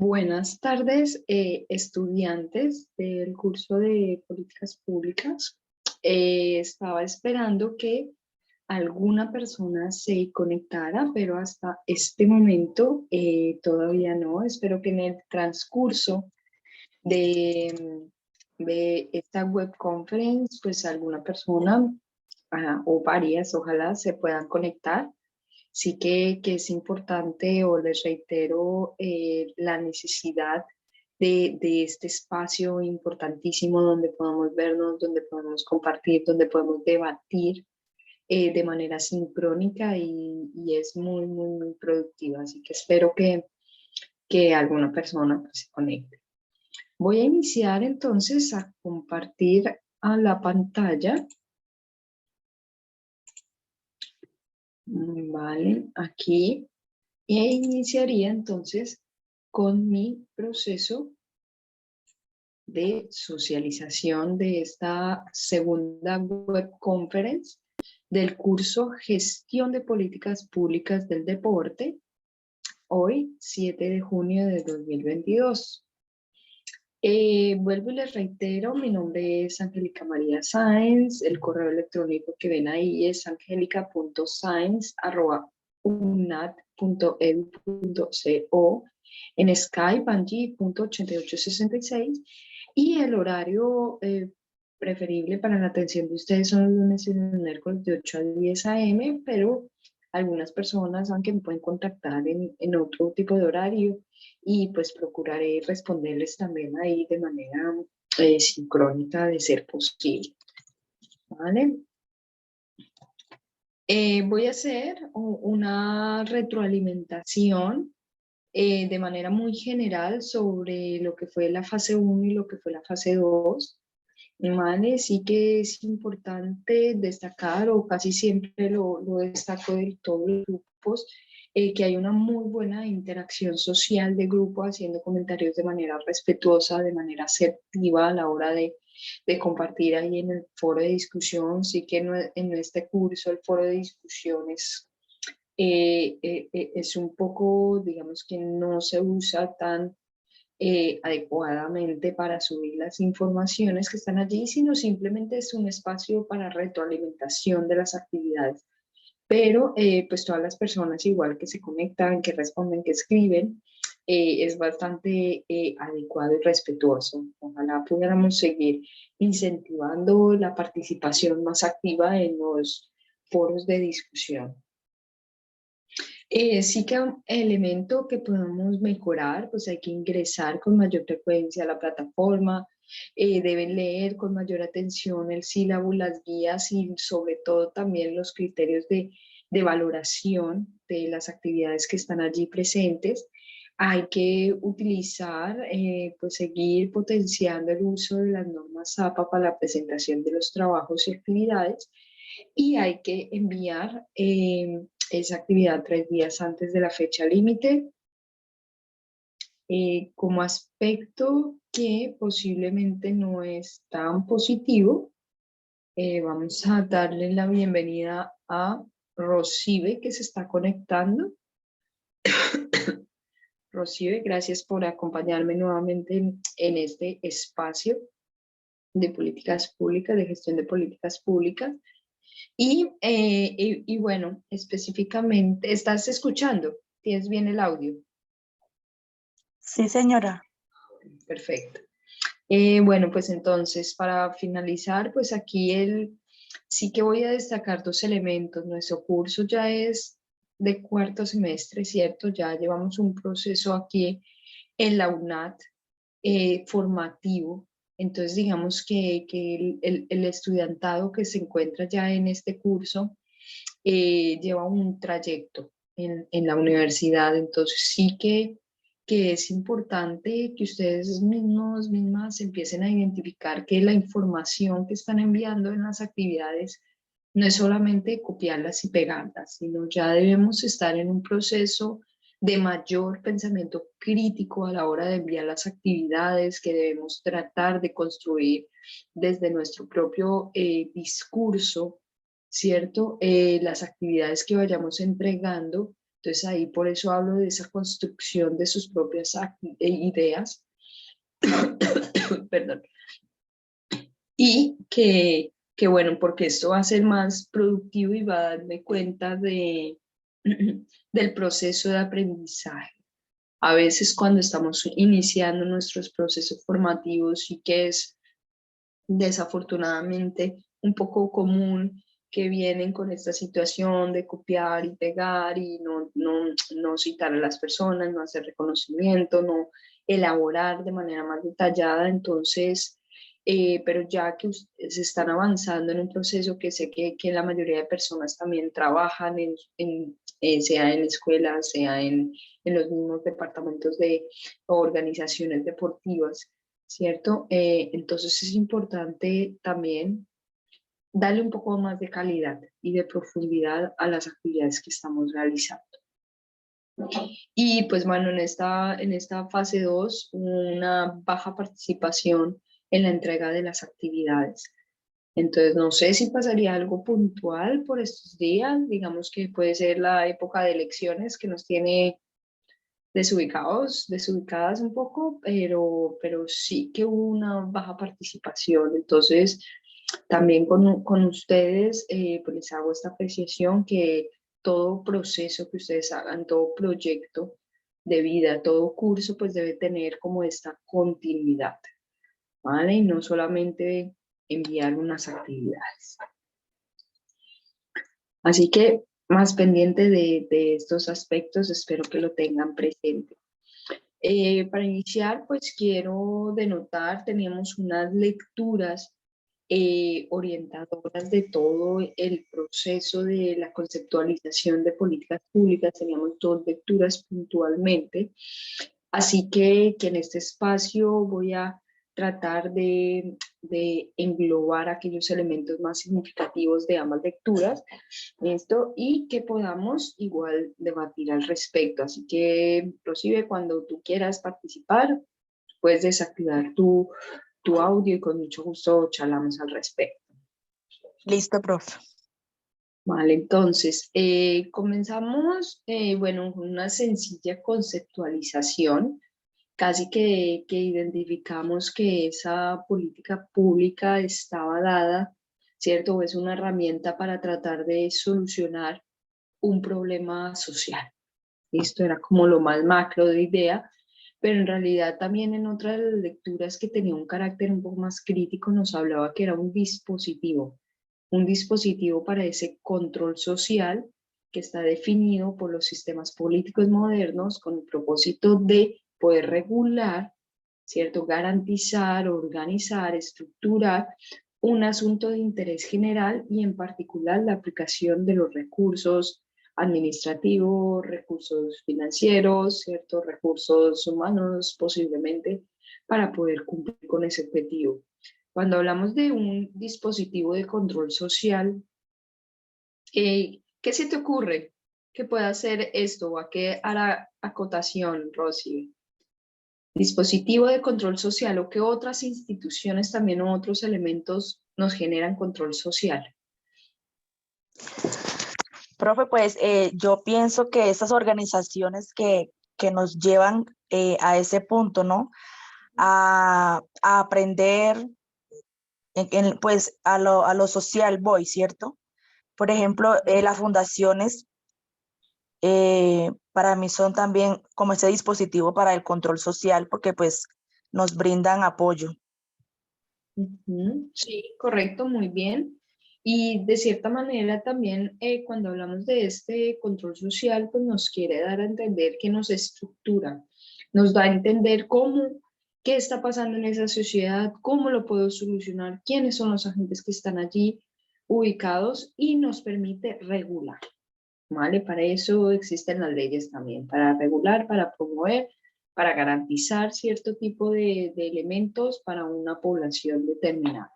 Buenas tardes, estudiantes del curso de Políticas Públicas. Estaba esperando que alguna persona se conectara, pero hasta este momento todavía no. Espero que en el transcurso de esta web conference, pues alguna persona o varias, ojalá se puedan conectar. Sí que es importante o les reitero la necesidad de este espacio importantísimo donde podamos vernos, donde podemos compartir, donde podemos debatir de manera sincrónica y es muy productiva. Así que espero que alguna persona pues, se conecte. Voy a iniciar entonces a compartir a la pantalla. Vale, aquí. E iniciaría entonces con mi proceso de socialización de esta segunda web conference del curso Gestión de Políticas Públicas del Deporte, hoy 7 de junio de 2022. Vuelvo y les reitero, mi nombre es Angélica María Sáenz, el correo electrónico que ven ahí es angelica.saenz@unat.edu.co, en Skype angie.8866 y el horario preferible para la atención de ustedes son los lunes y los miércoles de 8 a 10 a.m., pero algunas personas, aunque me pueden contactar en otro tipo de horario, y pues procuraré responderles también ahí de manera sincrónica de ser posible. ¿Vale? Voy a hacer una retroalimentación de manera muy general sobre lo que fue la fase 1 y lo que fue la fase 2. ¿Vale? Sí que es importante destacar, o casi siempre lo destaco de todos los grupos, que hay una muy buena interacción social de grupo, haciendo comentarios de manera respetuosa, de manera asertiva a la hora de compartir ahí en el foro de discusión. Sí que en este curso el foro de discusión es un poco, digamos que no se usa tan adecuadamente para subir las informaciones que están allí, sino simplemente es un espacio para retroalimentación de las actividades. Pero pues todas las personas igual que se conectan, que responden, que escriben, es bastante adecuado y respetuoso. Ojalá pudiéramos seguir incentivando la participación más activa en los foros de discusión. Sí que un elemento que podemos mejorar, pues hay que ingresar con mayor frecuencia a la plataforma, deben leer con mayor atención el sílabo, las guías y sobre todo también los criterios de valoración de las actividades que están allí presentes. Hay que utilizar, pues seguir potenciando el uso de las normas APA para la presentación de los trabajos y actividades, y hay que enviar esa actividad 3 días antes de la fecha límite. Como aspecto que posiblemente no es tan positivo, vamos a darle la bienvenida a Rosibe, que se está conectando. Rosibe, gracias por acompañarme nuevamente en este espacio de políticas públicas, de gestión de políticas públicas. Y bueno, específicamente, ¿estás escuchando? ¿Tienes bien el audio? Sí, señora. Perfecto. Bueno, pues entonces, para finalizar, pues aquí sí que voy a destacar dos elementos. Nuestro curso ya es de cuarto semestre, ¿cierto? Ya llevamos un proceso aquí en la UNAT formativo. Entonces, digamos que el estudiantado que se encuentra ya en este curso lleva un trayecto en la universidad. Entonces, sí que es importante que ustedes mismas empiecen a identificar que la información que están enviando en las actividades no es solamente copiarlas y pegarlas, sino ya debemos estar en un proceso de mayor pensamiento crítico a la hora de enviar las actividades, que debemos tratar de construir desde nuestro propio discurso, ¿cierto? Las actividades que vayamos entregando Entonces ahí por eso hablo de esa construcción de sus propias ideas, perdón, y que bueno, porque esto va a ser más productivo y va a darme cuenta del proceso de aprendizaje. A veces cuando estamos iniciando nuestros procesos formativos y que es desafortunadamente un poco común que vienen con esta situación de copiar y pegar y no citar a las personas, no hacer reconocimiento, no elaborar de manera más detallada. Entonces, pero ya que se están avanzando en un proceso que sé que la mayoría de personas también trabajan sea en escuelas, sea en los mismos departamentos de organizaciones deportivas, ¿cierto? Entonces es importante también darle un poco más de calidad y de profundidad a las actividades que estamos realizando. Y pues bueno, en esta fase 2, una baja participación en la entrega de las actividades. Entonces, no sé si pasaría algo puntual por estos días, digamos que puede ser la época de elecciones que nos tiene desubicadas un poco, pero sí que hubo una baja participación. Entonces, también con ustedes, pues les hago esta apreciación que todo proceso que ustedes hagan, todo proyecto de vida, todo curso, pues debe tener como esta continuidad, ¿vale? Y no solamente enviar unas actividades. Así que más pendiente de estos aspectos, espero que lo tengan presente. Para iniciar, pues quiero denotar, teníamos unas lecturas orientadoras de todo el proceso de la conceptualización de políticas públicas, teníamos dos lecturas puntualmente, así que en este espacio voy a tratar de englobar aquellos elementos más significativos de ambas lecturas, esto, y que podamos igual debatir al respecto. Así que, Rosibe, cuando tú quieras participar, puedes desactivar tu audio y con mucho gusto charlamos al respecto. Listo, profe. Vale, entonces, comenzamos, bueno, con una sencilla conceptualización, casi que identificamos que esa política pública estaba dada, ¿cierto? Es una herramienta para tratar de solucionar un problema social. Esto era como lo más macro de idea, pero en realidad también en otras de las lecturas que tenía un carácter un poco más crítico nos hablaba que era un dispositivo para ese control social que está definido por los sistemas políticos modernos con el propósito de poder regular, ¿cierto? Garantizar, organizar, estructurar un asunto de interés general y en particular la aplicación de los recursos administrativos, recursos financieros, ciertos recursos humanos posiblemente para poder cumplir con ese objetivo. Cuando hablamos de un dispositivo de control social, ¿qué se te ocurre que pueda hacer esto o a qué hará acotación, Rosy? Dispositivo de control social o qué otras instituciones también o otros elementos nos generan control social. Profe, pues yo pienso que esas organizaciones que nos llevan a ese punto, ¿no? A aprender, pues a lo social voy, ¿cierto? Por ejemplo, las fundaciones para mí son también como ese dispositivo para el control social porque pues nos brindan apoyo. Sí, correcto, muy bien. Y de cierta manera también cuando hablamos de este control social, pues nos quiere dar a entender que nos estructura, nos da a entender qué está pasando en esa sociedad, cómo lo puedo solucionar, quiénes son los agentes que están allí ubicados y nos permite regular, ¿vale? Para eso existen las leyes también, para regular, para promover, para garantizar cierto tipo de elementos para una población determinada.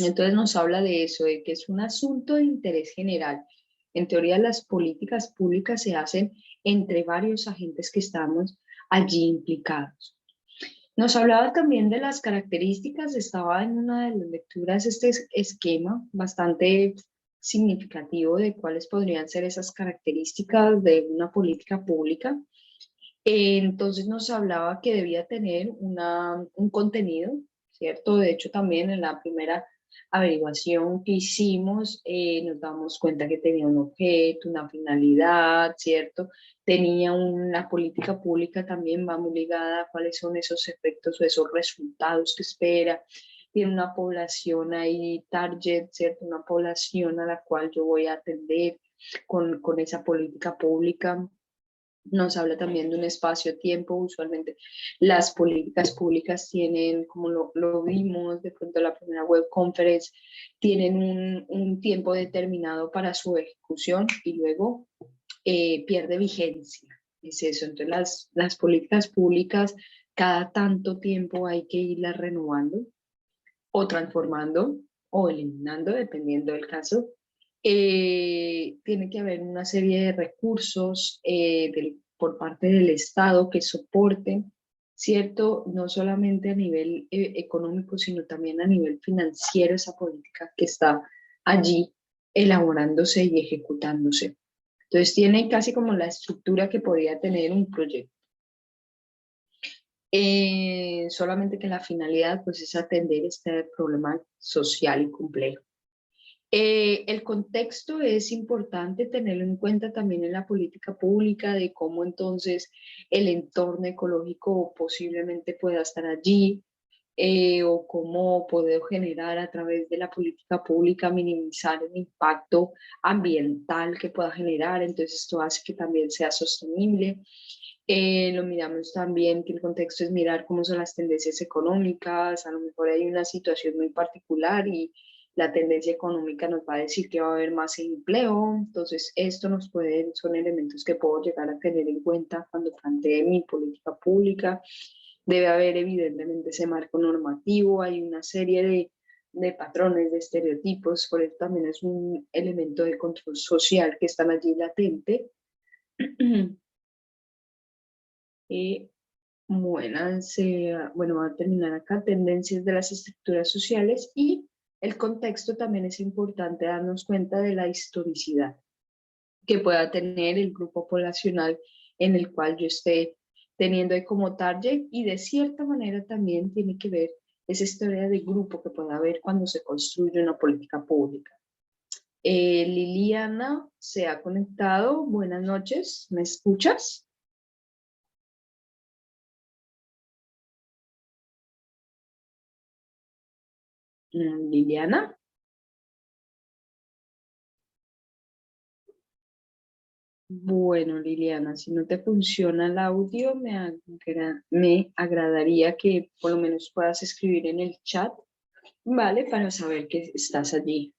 Entonces nos habla de eso, de que es un asunto de interés general. En teoría las políticas públicas se hacen entre varios agentes que estamos allí implicados. Nos hablaba también de las características, estaba en una de las lecturas este esquema bastante significativo de cuáles podrían ser esas características de una política pública. Entonces nos hablaba que debía tener un contenido, ¿cierto? De hecho, también en la primera averiguación que hicimos, nos damos cuenta que tenía un objeto, una finalidad, ¿cierto? Tenía una política pública también, va muy ligada a cuáles son esos efectos o esos resultados que espera. Tiene una población ahí, target, ¿cierto? Una población a la cual yo voy a atender con esa política pública. Nos habla también de un espacio-tiempo. Usualmente las políticas públicas tienen, como lo vimos de pronto en la primera web conference, tienen un tiempo determinado para su ejecución y luego pierde vigencia. Es eso. Entonces las políticas públicas cada tanto tiempo hay que irlas renovando o transformando o eliminando, dependiendo del caso. Tiene que haber una serie de recursos por parte del Estado que soporten, ¿cierto? No solamente a nivel económico, sino también a nivel financiero, esa política que está allí elaborándose y ejecutándose. Entonces tiene casi como la estructura que podría tener un proyecto. Solamente que la finalidad pues, es atender este problema social y complejo. El contexto es importante tenerlo en cuenta también en la política pública de cómo entonces el entorno ecológico posiblemente pueda estar allí, o cómo poder generar a través de la política pública minimizar el impacto ambiental que pueda generar. Entonces esto hace que también sea sostenible. Lo miramos también que el contexto es mirar cómo son las tendencias económicas. A lo mejor hay una situación muy particular y la tendencia económica nos va a decir que va a haber más empleo. Entonces esto son elementos que puedo llegar a tener en cuenta cuando plantee mi política pública. Debe haber evidentemente ese marco normativo. Hay una serie de patrones, de estereotipos. Por eso también es un elemento de control social que están allí latente. Bueno, va a terminar acá, tendencias de las estructuras sociales, y el contexto también es importante darnos cuenta de la historicidad que pueda tener el grupo poblacional en el cual yo esté teniendo ahí como target, y de cierta manera también tiene que ver esa historia de grupo que pueda haber cuando se construye una política pública. Liliana se ha conectado. Buenas noches, ¿me escuchas? Liliana. Bueno, Liliana, si no te funciona el audio, me agradaría que por lo menos puedas escribir en el chat, ¿vale? Para saber que estás allí.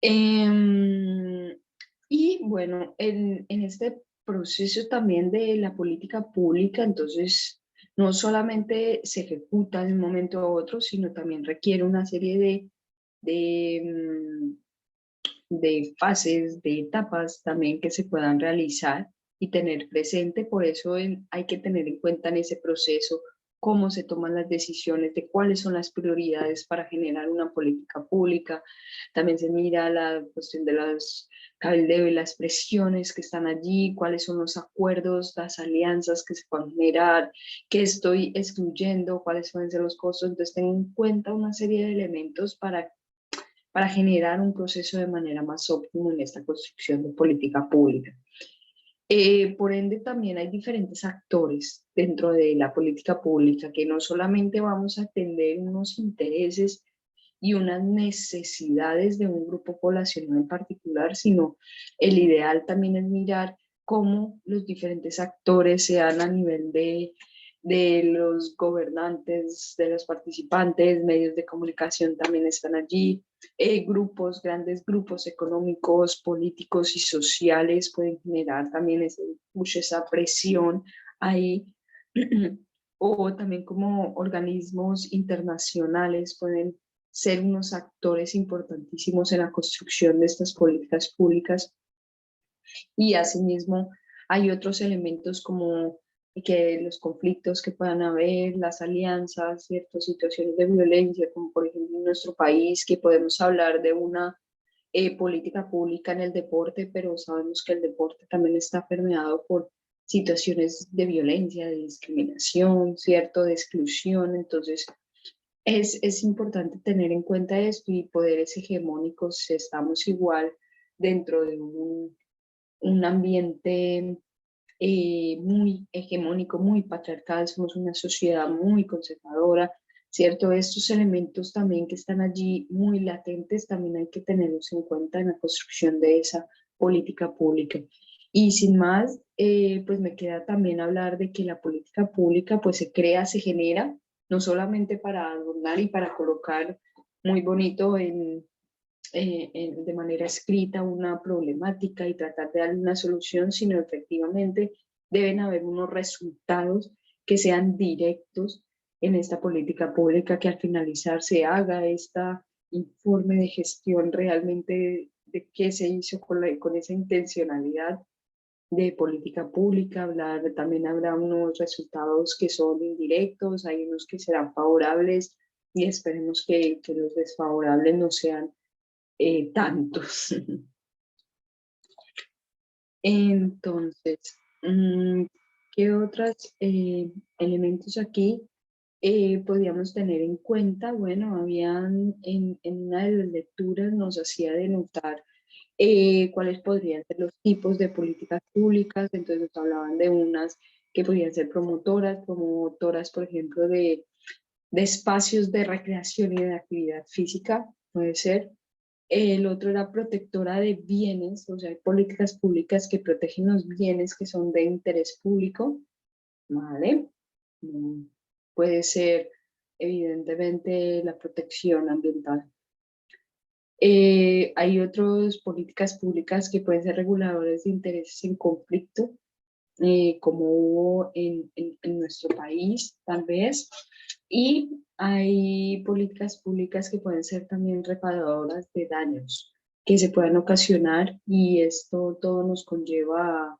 Y bueno, en este proceso también de la política pública, entonces no solamente se ejecuta de un momento a otro, sino también requiere una serie de de fases, de etapas también que se puedan realizar y tener presente. Por eso hay que tener en cuenta en ese proceso cómo se toman las decisiones de cuáles son las prioridades para generar una política pública. También se mira la cuestión de los cabildeo y las presiones que están allí, cuáles son los acuerdos, las alianzas que se pueden generar, qué estoy excluyendo, cuáles pueden ser los costos. Entonces, ten en cuenta una serie de elementos para generar un proceso de manera más óptima en esta construcción de política pública. Por ende, también hay diferentes actores dentro de la política pública que no solamente vamos a atender unos intereses y unas necesidades de un grupo poblacional en particular, sino el ideal también es mirar cómo los diferentes actores, sean a nivel de los gobernantes, de los participantes, medios de comunicación también están allí, grupos, grandes grupos económicos, políticos y sociales pueden generar también ese push, esa presión ahí, o también como organismos internacionales pueden ser unos actores importantísimos en la construcción de estas políticas públicas. Y asimismo hay otros elementos como que los conflictos que puedan haber, las alianzas, ciertas situaciones de violencia, como por ejemplo en nuestro país, que podemos hablar de una política pública en el deporte, pero sabemos que el deporte también está permeado por situaciones de violencia, de discriminación, ¿cierto? De exclusión. Entonces, es importante tener en cuenta esto y poderes hegemónicos, estamos igual dentro de un ambiente muy hegemónico, muy patriarcal, somos una sociedad muy conservadora, ¿cierto? Estos elementos también que están allí muy latentes, también hay que tenerlos en cuenta en la construcción de esa política pública. Y sin más, pues me queda también hablar de que la política pública pues se crea, se genera, no solamente para adornar y para colocar muy bonito de manera escrita una problemática y tratar de darle una solución, sino efectivamente deben haber unos resultados que sean directos en esta política pública, que al finalizar se haga este informe de gestión realmente de qué se hizo con esa intencionalidad de política pública. Hablar, también habrá unos resultados que son indirectos, hay unos que serán favorables y esperemos que los desfavorables no sean tantos. Entonces, ¿qué otros elementos aquí podíamos tener en cuenta? Bueno, habían en una de las lecturas nos hacía de notar cuáles podrían ser los tipos de políticas públicas. Entonces nos hablaban de unas que podrían ser promotoras, por ejemplo, de espacios de recreación y de actividad física, puede ser. El otro era protectora de bienes, o sea, hay políticas públicas que protegen los bienes que son de interés público, ¿vale? Mm, Puede ser, evidentemente, la protección ambiental. Hay otras políticas públicas que pueden ser reguladores de intereses en conflicto, como hubo en nuestro país, tal vez. Y hay políticas públicas que pueden ser también reparadoras de daños que se puedan ocasionar, y esto todo nos conlleva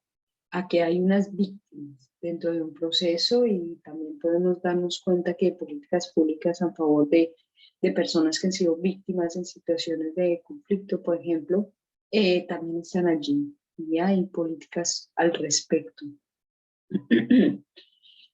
a que hay unas víctimas dentro de un proceso, y también podemos darnos cuenta que políticas públicas a favor de personas que han sido víctimas en situaciones de conflicto, por ejemplo, también están allí y hay políticas al respecto.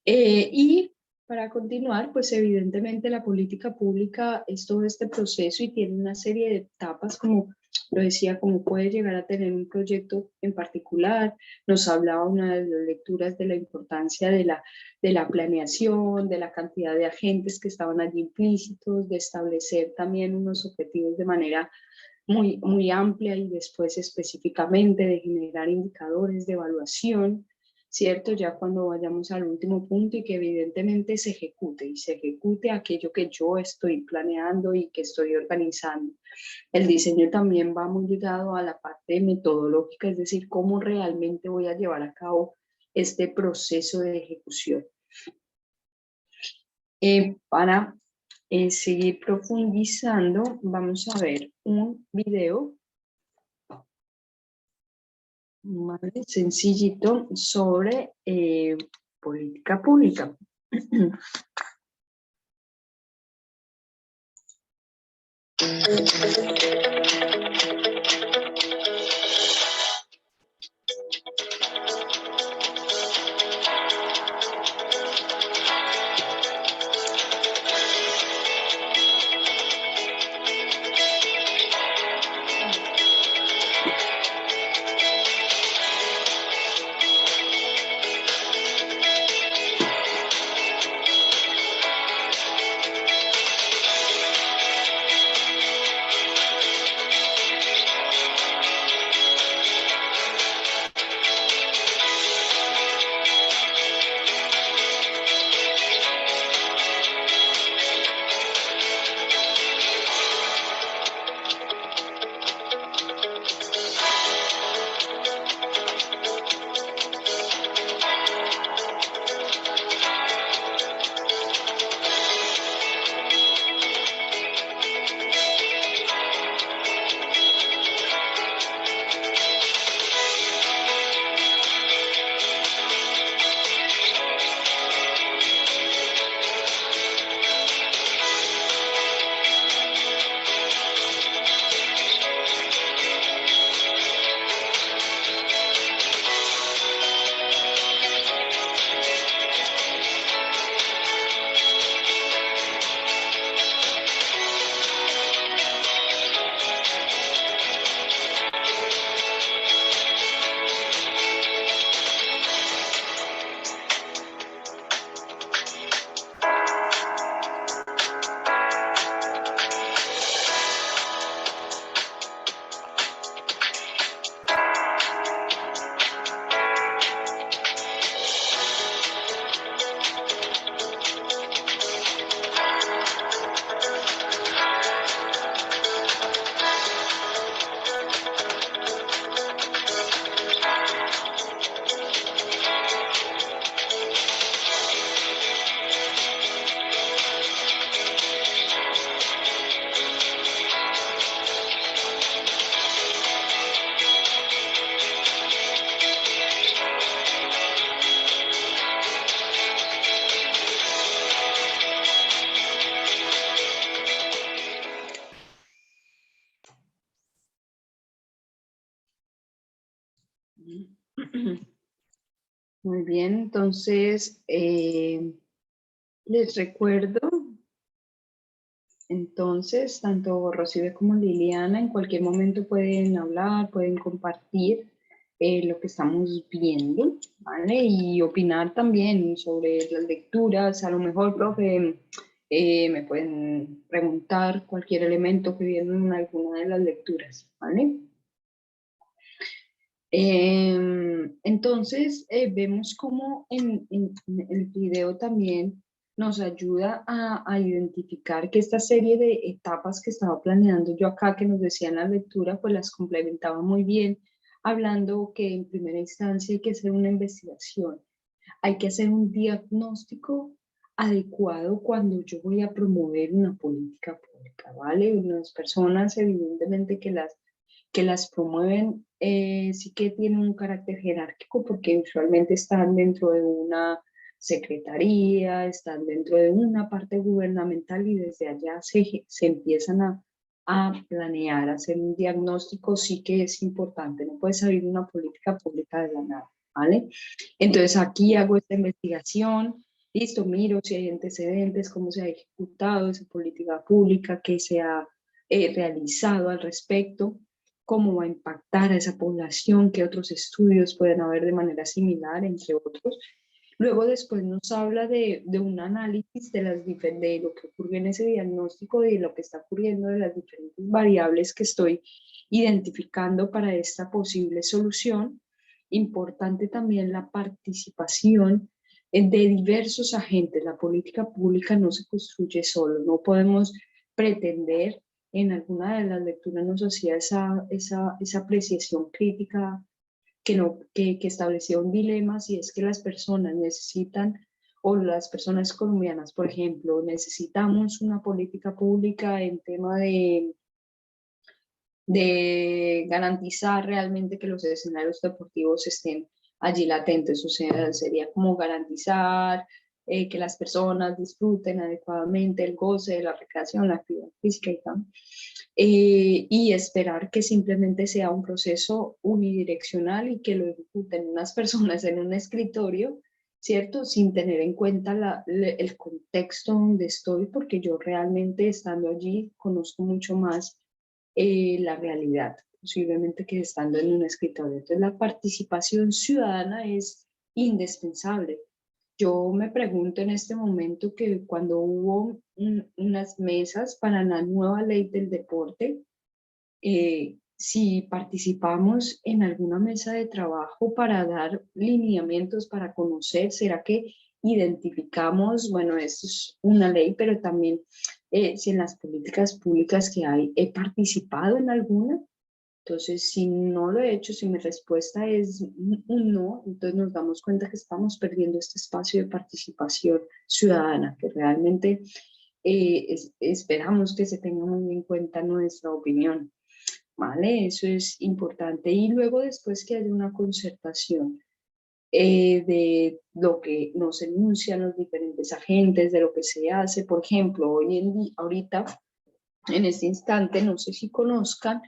Y para continuar, pues evidentemente la política pública es todo este proceso y tiene una serie de etapas, como lo decía, como puede llegar a tener un proyecto en particular. Nos hablaba una de las lecturas de la importancia de la planeación, de la cantidad de agentes que estaban allí implícitos, de establecer también unos objetivos de manera muy amplia y después específicamente de generar indicadores de evaluación, ¿cierto? Ya cuando vayamos al último punto, y que evidentemente se ejecute y se ejecute aquello que yo estoy planeando y que estoy organizando. El diseño también va muy ligado a la parte metodológica, es decir, cómo realmente voy a llevar a cabo este proceso de ejecución. Para seguir profundizando, vamos a ver un video, ¿vale? Sencillito sobre política pública. Muy bien, entonces les recuerdo, entonces, tanto Rocío como Liliana en cualquier momento pueden hablar, pueden compartir lo que estamos viendo, ¿vale? Y opinar también sobre las lecturas. A lo mejor, profe, me pueden preguntar cualquier elemento que vieron en alguna de las lecturas, ¿vale? Entonces, vemos cómo en el video también nos ayuda a identificar que esta serie de etapas que estaba planeando yo acá, que nos decían la lectura, pues las complementaba muy bien, hablando que en primera instancia hay que hacer una investigación, hay que hacer un diagnóstico adecuado cuando yo voy a promover una política pública, ¿vale? Unas personas, evidentemente, que las promueven, sí que tienen un carácter jerárquico porque usualmente están dentro de una secretaría, están dentro de una parte gubernamental y desde allá se empiezan a planear, a hacer un diagnóstico, sí que es importante, no puede salir una política pública de la nada, ¿vale? Entonces aquí hago esta investigación, listo, miro si hay antecedentes, cómo se ha ejecutado esa política pública, qué se ha realizado al respecto, cómo va a impactar a esa población, qué otros estudios pueden haber de manera similar, entre otros. Luego después nos habla de un análisis de lo que ocurrió en ese diagnóstico, de lo que está ocurriendo, de las diferentes variables que estoy identificando para esta posible solución. Importante también la participación de diversos agentes. La política pública no se construye solo, no podemos pretender, en alguna de las lecturas nos hacía esa apreciación crítica que establecía un dilema, si es que las personas necesitan, o las personas colombianas, por ejemplo, necesitamos una política pública en tema de garantizar realmente que los escenarios deportivos estén allí latentes, o sea, sería como garantizar que las personas disfruten adecuadamente el goce de la recreación, la actividad física y tal, y esperar que simplemente sea un proceso unidireccional y que lo ejecuten unas personas en un escritorio, ¿cierto? Sin tener en cuenta el contexto donde estoy, porque yo realmente estando allí conozco mucho más la realidad, posiblemente que estando en un escritorio. Entonces la participación ciudadana es indispensable. Yo me pregunto en este momento que cuando hubo unas mesas para la nueva ley del deporte, si participamos en alguna mesa de trabajo para dar lineamientos, para conocer, ¿será que identificamos, bueno, esto es una ley, pero también si en las políticas públicas que hay, he participado en alguna? Entonces, si no lo he hecho, si mi respuesta es un no, entonces nos damos cuenta que estamos perdiendo este espacio de participación ciudadana, que realmente esperamos que se tenga muy en cuenta nuestra opinión, ¿vale? Eso es importante. Y luego después que haya una concertación de lo que nos enuncian los diferentes agentes, de lo que se hace. Por ejemplo, ahorita, en este instante, no sé si conozcan,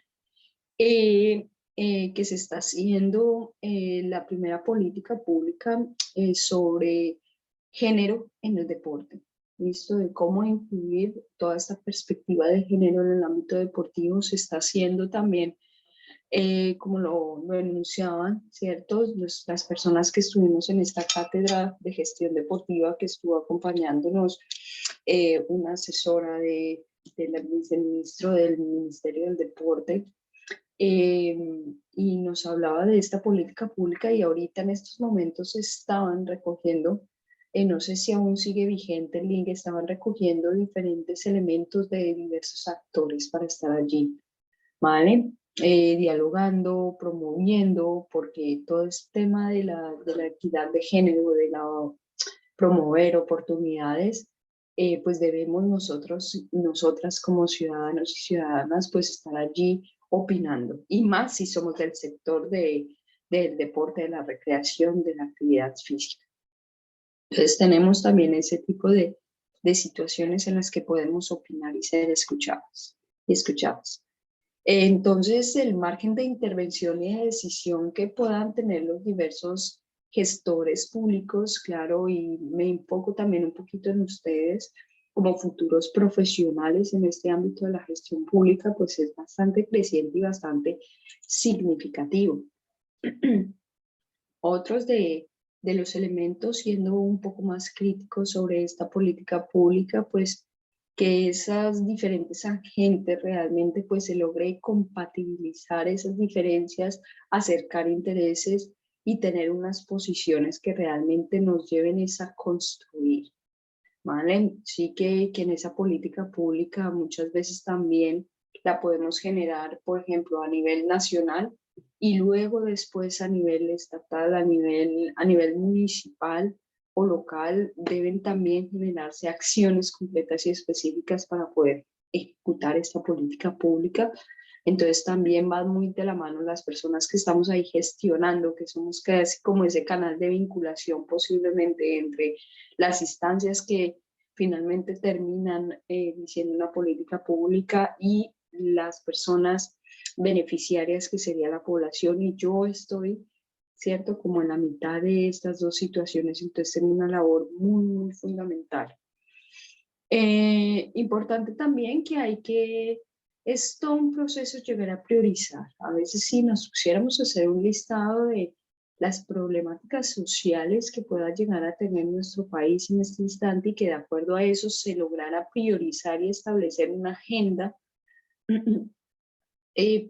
que se está haciendo la primera política pública sobre género en el deporte. ¿Listo? De cómo incluir toda esta perspectiva de género en el ámbito deportivo se está haciendo también, como lo enunciaban, ¿cierto? Las personas que estuvimos en esta cátedra de gestión deportiva que estuvo acompañándonos, una asesora del ministro del Ministerio del Deporte, eh, y nos hablaba de esta política pública y ahorita en estos momentos estaban recogiendo, no sé si aún sigue vigente el link, estaban recogiendo diferentes elementos de diversos actores para estar allí, ¿vale? Dialogando, promoviendo, porque todo este tema de la equidad de género, de la promover oportunidades, pues debemos nosotras como ciudadanos y ciudadanas, pues estar allí opinando, y más si somos del sector del deporte, de la recreación, de la actividad física. Entonces tenemos también ese tipo de situaciones en las que podemos opinar y ser escuchados y escuchados. Entonces, el margen de intervención y de decisión que puedan tener los diversos gestores públicos, claro, y me enfoco también un poquito en ustedes como futuros profesionales en este ámbito de la gestión pública, pues es bastante creciente y bastante significativo. Otros de los elementos, siendo un poco más críticos sobre esta política pública, pues que esas diferentes agentes realmente pues se logre compatibilizar esas diferencias, acercar intereses y tener unas posiciones que realmente nos lleven a construir, ¿vale? Sí que en esa política pública muchas veces también la podemos generar, por ejemplo, a nivel nacional y luego después a nivel estatal, a nivel municipal o local, deben también generarse acciones concretas y específicas para poder ejecutar esta política pública. Entonces también van muy de la mano las personas que estamos ahí gestionando, que somos casi como ese canal de vinculación posiblemente entre las instancias que finalmente terminan diciendo una política pública y las personas beneficiarias que sería la población, y yo estoy, ¿cierto?, como en la mitad de estas dos situaciones, entonces tengo una labor muy, muy fundamental. Importante también que hay que, es todo un proceso llegar a priorizar. A veces si nos pusiéramos a hacer un listado de las problemáticas sociales que pueda llegar a tener nuestro país en este instante y que de acuerdo a eso se lograra priorizar y establecer una agenda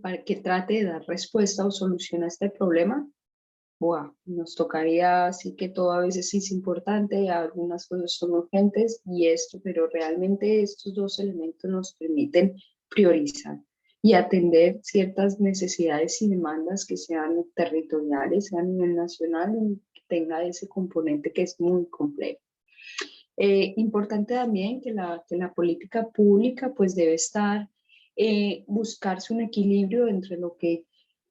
para que trate de dar respuesta o solución a este problema, wow, nos tocaría, sí que todo a veces sí es importante, algunas cosas son urgentes y esto, pero realmente estos dos elementos nos permiten priorizar y atender ciertas necesidades y demandas que sean territoriales, sean a nivel nacional y que tenga ese componente que es muy complejo. Importante también que la política pública pues debe estar, buscarse un equilibrio entre lo que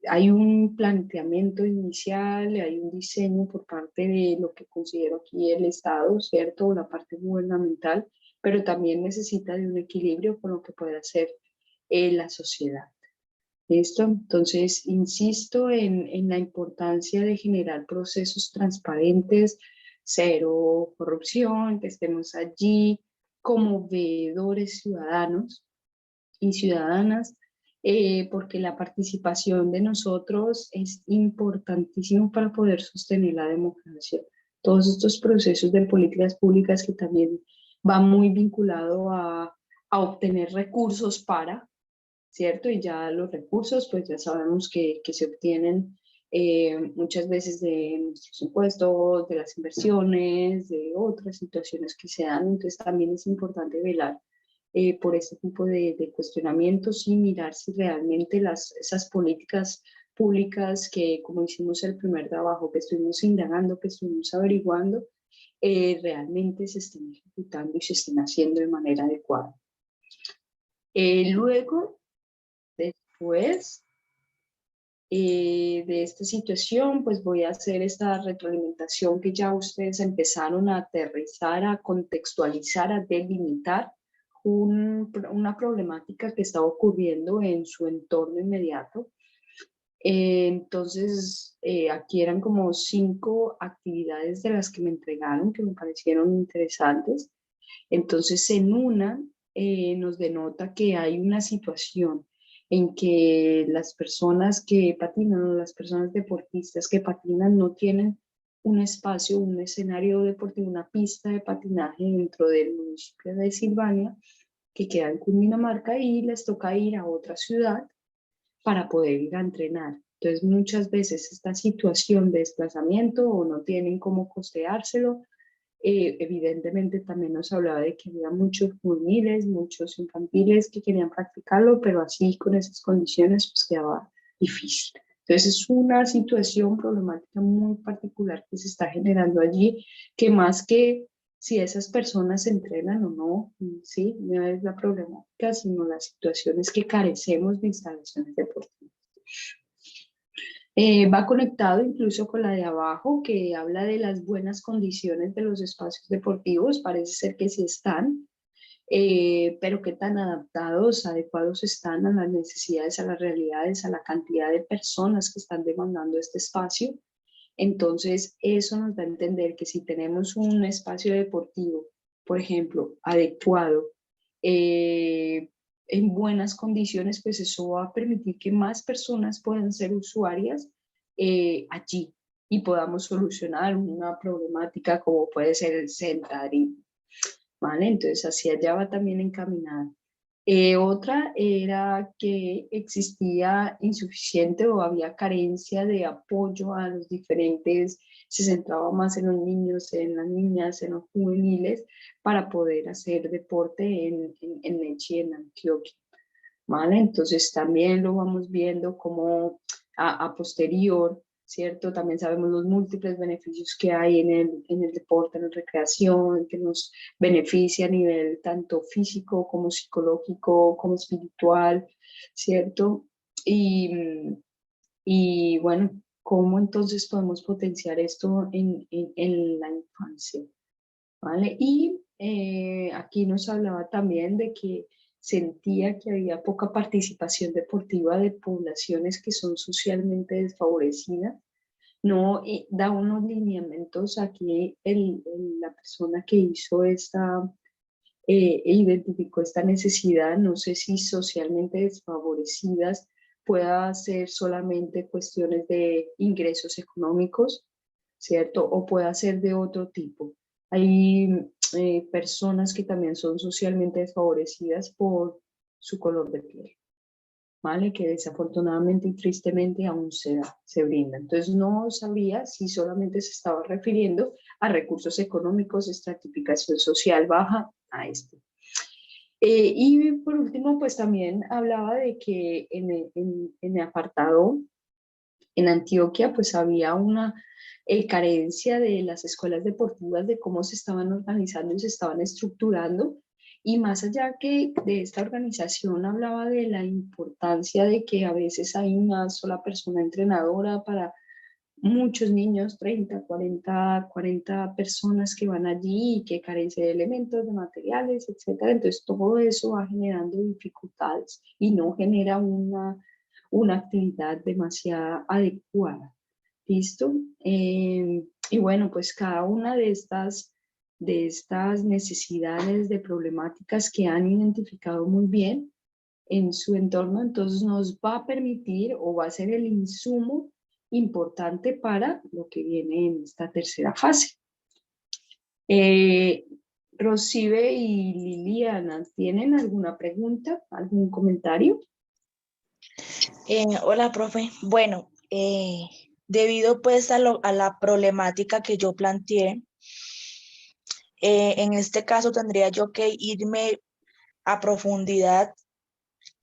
hay un planteamiento inicial, hay un diseño por parte de lo que considero aquí el Estado, ¿cierto? La parte gubernamental, pero también necesita de un equilibrio con lo que puede hacer la sociedad. ¿Listo? Entonces, insisto en la importancia de generar procesos transparentes, cero corrupción, que estemos allí como veedores ciudadanos y ciudadanas, porque la participación de nosotros es importantísimo para poder sostener la democracia. Todos estos procesos de políticas públicas que también van muy vinculado a obtener recursos para, ¿cierto? Y ya los recursos, pues ya sabemos que se obtienen muchas veces de nuestros impuestos, de las inversiones, de otras situaciones que se dan. Entonces también es importante velar por este tipo de cuestionamientos y mirar si realmente esas políticas públicas que, como hicimos el primer trabajo, que estuvimos indagando, que estuvimos averiguando, realmente se estén ejecutando y se estén haciendo de manera adecuada. Luego, después de esta situación, pues voy a hacer esta retroalimentación que ya ustedes empezaron a aterrizar, a contextualizar, a delimitar una problemática que está ocurriendo en su entorno inmediato. Entonces, aquí eran como 5 actividades de las que me entregaron que me parecieron interesantes. Entonces, en una nos denota que hay una situación en que las personas que patinan o las personas deportistas que patinan no tienen un espacio, un escenario deportivo, una pista de patinaje dentro del municipio de Silvania, que queda en Cundinamarca, y les toca ir a otra ciudad para poder ir a entrenar. Entonces, muchas veces esta situación de desplazamiento o no tienen cómo costeárselo. Evidentemente también nos hablaba de que había muchos juveniles, muchos infantiles que querían practicarlo, pero así con esas condiciones pues quedaba difícil. Entonces es una situación problemática muy particular que se está generando allí, que más que si esas personas se entrenan o no, sí, no es la problemática, sino las situaciones que carecemos de instalaciones deportivas. Va conectado incluso con la de abajo, que habla de las buenas condiciones de los espacios deportivos, parece ser que sí están. pero qué tan adaptados, adecuados están a las necesidades, a las realidades, a la cantidad de personas que están demandando este espacio. Entonces, eso nos da a entender que si tenemos un espacio deportivo, por ejemplo, adecuado, en buenas condiciones, pues eso va a permitir que más personas puedan ser usuarias allí y podamos solucionar una problemática como puede ser el sedentarismo, ¿vale? Entonces, hacia allá va también encaminada. Otra era que existía insuficiente o había carencia de apoyo a los diferentes, se centraba más en los niños, en las niñas, en los juveniles, para poder hacer deporte en Nechi, en Antioquia, ¿vale? Entonces también lo vamos viendo como a posterior, ¿cierto? También sabemos los múltiples beneficios que hay en el deporte, en la recreación, que nos beneficia a nivel tanto físico como psicológico, como espiritual, ¿cierto? Y bueno, ¿cómo entonces podemos potenciar esto en la infancia? ¿Vale? Y aquí nos hablaba también de que sentía que había poca participación deportiva de poblaciones que son socialmente desfavorecidas. No, da unos lineamientos aquí la persona que hizo esta, identificó esta necesidad, no sé si socialmente desfavorecidas pueda ser solamente cuestiones de ingresos económicos, ¿cierto? O pueda ser de otro tipo. Hay personas que también son socialmente desfavorecidas por su color de piel, ¿vale? Que desafortunadamente y tristemente aún se brinda. Entonces no sabía si solamente se estaba refiriendo a recursos económicos, estratificación social baja, a esto. Y por último, pues también hablaba de que en el apartado en Antioquia, pues había una carencia de las escuelas deportivas, de cómo se estaban organizando y se estaban estructurando. Y más allá que de esta organización, hablaba de la importancia de que a veces hay una sola persona entrenadora para muchos niños, 30, 40 personas que van allí y que carece de elementos, de materiales, etcétera. Entonces todo eso va generando dificultades y no genera una actividad demasiado adecuada. ¿Listo? Y bueno, pues cada una de estas necesidades, de problemáticas que han identificado muy bien en su entorno, entonces nos va a permitir o va a ser el insumo importante para lo que viene en esta tercera fase. Eh, Rosibe y Liliana, ¿tienen alguna pregunta, algún comentario? Hola, profe. Bueno, debido pues a la problemática que yo planteé, en este caso tendría yo que irme a profundidad.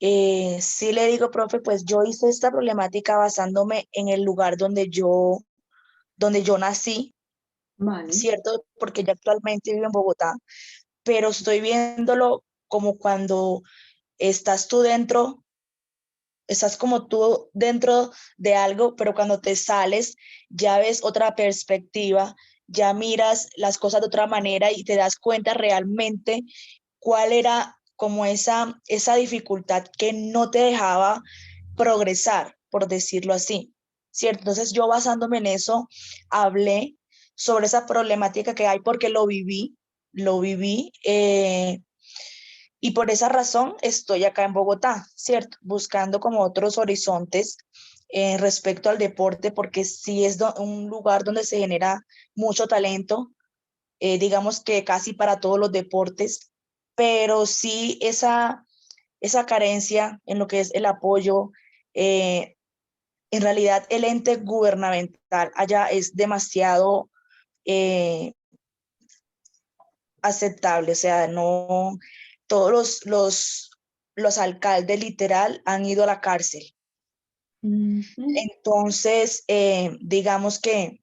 Sí le digo, profe, pues yo hice esta problemática basándome en el lugar donde yo nací, Vale. ¿cierto? Porque yo actualmente vivo en Bogotá, pero estoy viéndolo como cuando estás tú dentro, estás como tú dentro de algo, pero cuando te sales ya ves otra perspectiva, ya miras las cosas de otra manera y te das cuenta realmente cuál era como esa dificultad que no te dejaba progresar, por decirlo así, ¿cierto? Entonces yo basándome en eso, hablé sobre esa problemática que hay porque lo viví, y por esa razón estoy acá en Bogotá, ¿cierto? Buscando como otros horizontes respecto al deporte, porque sí es un lugar donde se genera mucho talento, digamos que casi para todos los deportes, pero sí esa carencia en lo que es el apoyo, eh, en realidad el ente gubernamental allá es demasiado eh, aceptable, o sea, no todos los alcaldes literal han ido a la cárcel. Ujú. Entonces, digamos que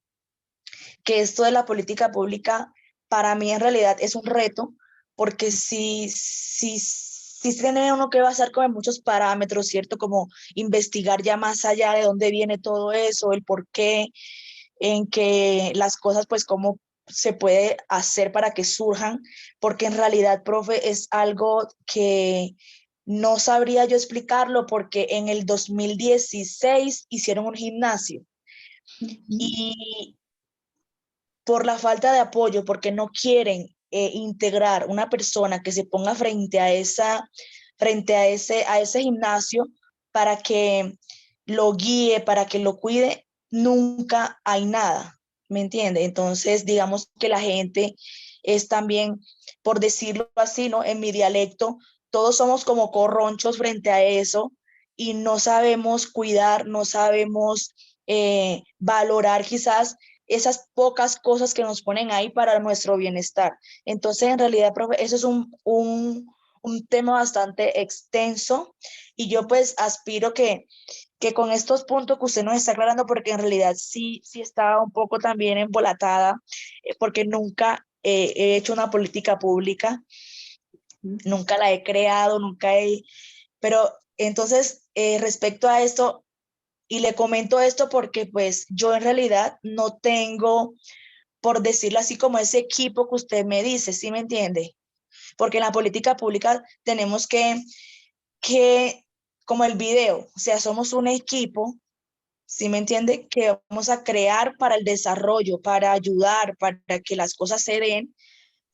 esto de la política pública para mí en realidad es un reto, porque si tiene uno que basar como en muchos parámetros, ¿cierto? Como investigar ya más allá de dónde viene todo eso, el por qué, en que las cosas, pues, cómo se puede hacer para que surjan, porque en realidad, profe, es algo que no sabría yo explicarlo, porque en el 2016 hicieron un gimnasio Ujú. y por la falta de apoyo, porque no quieren integrar una persona que se ponga frente a ese gimnasio para que lo guíe, para que lo cuide, nunca hay nada, ¿me entiende? Entonces, digamos que la gente es también, por decirlo así, ¿no? En mi dialecto, todos somos como corronchos frente a eso y no sabemos cuidar, no sabemos valorar quizás esas pocas cosas que nos ponen ahí para nuestro bienestar. Entonces, en realidad, profe, eso es un tema bastante extenso y yo pues aspiro que con estos puntos que usted nos está aclarando, porque en realidad sí estaba un poco también embolatada, porque nunca he hecho una política pública, nunca la he creado, pero entonces respecto a esto, y le comento esto porque pues yo en realidad no tengo, por decirlo así, como ese equipo que usted me dice, ¿sí me entiende? Porque en la política pública tenemos que como el video, o sea, somos un equipo, ¿sí me entiende? Que vamos a crear para el desarrollo, para ayudar, para que las cosas se den,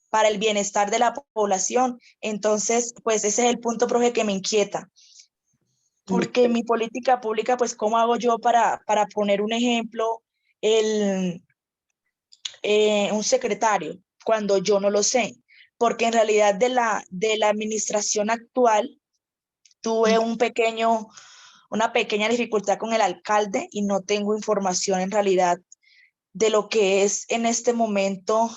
para el bienestar de la población. Entonces, pues ese es el punto, profe, que me inquieta. Porque mi política pública, pues, ¿cómo hago yo para poner un ejemplo, el, un secretario, cuando yo no lo sé? Porque en realidad de la administración actual tuve una pequeña dificultad con el alcalde y no tengo información en realidad de lo que es en este momento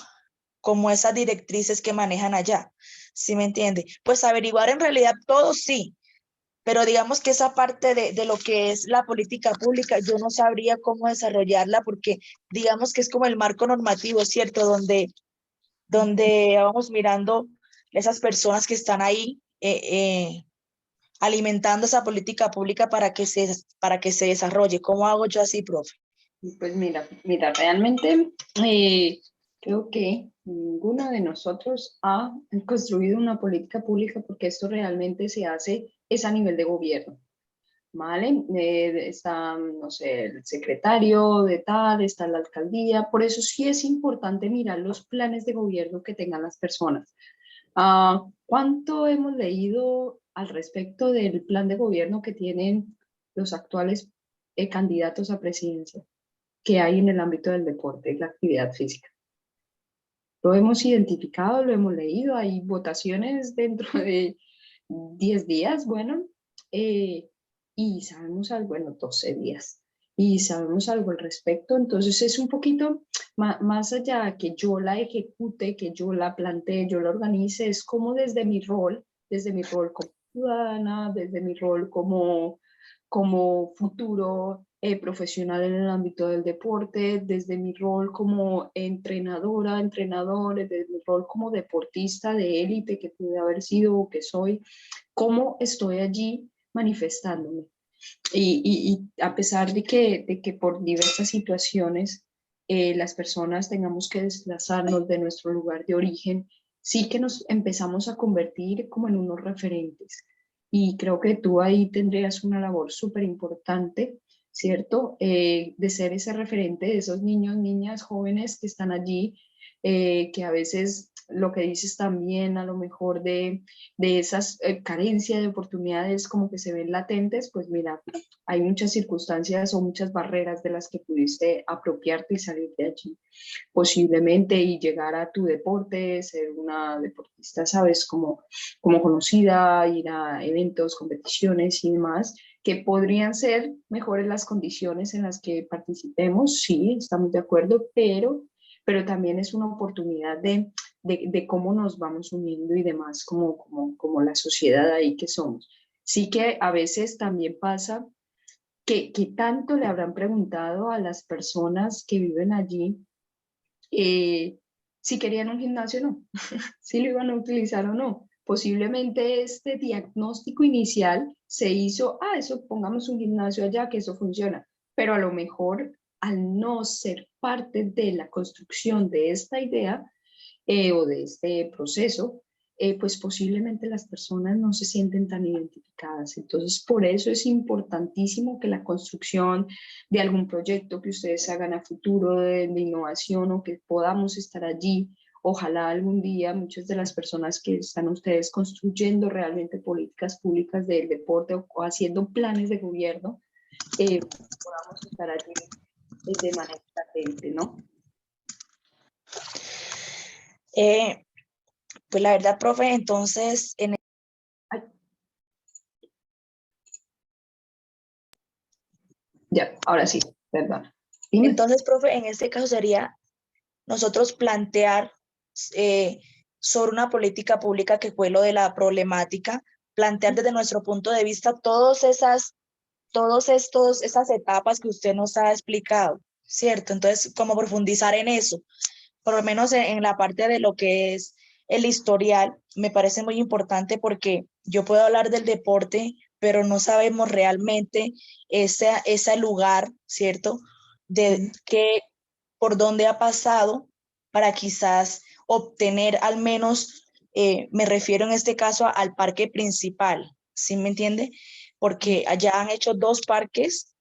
como esas directrices que manejan allá. ¿Sí me entiende? Pues averiguar en realidad todo sí, pero digamos que esa parte de lo que es la política pública, yo no sabría cómo desarrollarla porque digamos que es como el marco normativo, ¿cierto? Donde vamos mirando esas personas que están ahí alimentando esa política pública para que se desarrolle. ¿Cómo hago yo así, profe? Pues mira, realmente creo que ninguno de nosotros ha construido una política pública porque esto realmente se hace es a nivel de gobierno, ¿vale? Está, no sé, el secretario de tal, está la alcaldía, por eso sí es importante mirar los planes de gobierno que tengan las personas. ¿Cuánto hemos leído al respecto del plan de gobierno que tienen los actuales candidatos a presidencia que hay en el ámbito del deporte y la actividad física? Lo hemos identificado, lo hemos leído, hay votaciones dentro de 10 días, bueno, eh, y sabemos algo, bueno, 12 días, y sabemos algo al respecto, entonces es un poquito más allá que yo la ejecute, que yo la plantee, yo la organice, es como desde mi rol como ciudadana, desde mi rol como futuro profesional en el ámbito del deporte, desde mi rol como entrenadora, entrenador, desde mi rol como deportista de élite que pude haber sido o que soy, cómo estoy allí manifestándome. Y a pesar de que por diversas situaciones las personas tengamos que desplazarnos de nuestro lugar de origen, sí que nos empezamos a convertir como en unos referentes. Y creo que tú ahí tendrías una labor súper importante, ¿cierto? De ser ese referente de esos niños, niñas, jóvenes que están allí, que a veces lo que dices también a lo mejor de esas carencias de oportunidades como que se ven latentes, pues mira, hay muchas circunstancias o muchas barreras de las que pudiste apropiarte y salir de allí posiblemente y llegar a tu deporte, ser una deportista, sabes, como conocida, ir a eventos, competiciones y demás, que podrían ser mejores las condiciones en las que participemos, sí, estamos de acuerdo, pero también es una oportunidad de cómo nos vamos uniendo y demás como la sociedad ahí que somos. Sí que a veces también pasa que tanto le habrán preguntado a las personas que viven allí si querían un gimnasio o no, si lo iban a utilizar o no. Posiblemente este diagnóstico inicial se hizo, eso pongamos un gimnasio allá, que eso funciona, pero a lo mejor al no ser parte de la construcción de esta idea o de este proceso, pues posiblemente las personas no se sienten tan identificadas. Entonces, por eso es importantísimo que la construcción de algún proyecto que ustedes hagan a futuro de innovación o que podamos estar allí, ojalá algún día muchas de las personas que están ustedes construyendo realmente políticas públicas del deporte o haciendo planes de gobierno, podamos estar allí de manera latente, ¿no? Pues la verdad, profe, entonces, Ay, ya, ahora sí, perdón. Dime. entonces, profe, en este caso sería nosotros plantear sobre una política pública que fue lo de la problemática, plantear desde nuestro punto de vista esas etapas que usted nos ha explicado, ¿cierto? Entonces, como profundizar en eso, por lo menos en la parte de lo que es el historial, me parece muy importante porque yo puedo hablar del deporte, pero no sabemos realmente ese lugar, ¿cierto? De qué, por dónde ha pasado para quizás obtener al menos, me refiero en este caso al parque principal, ¿sí me entiende? Porque allá han hecho 2 parques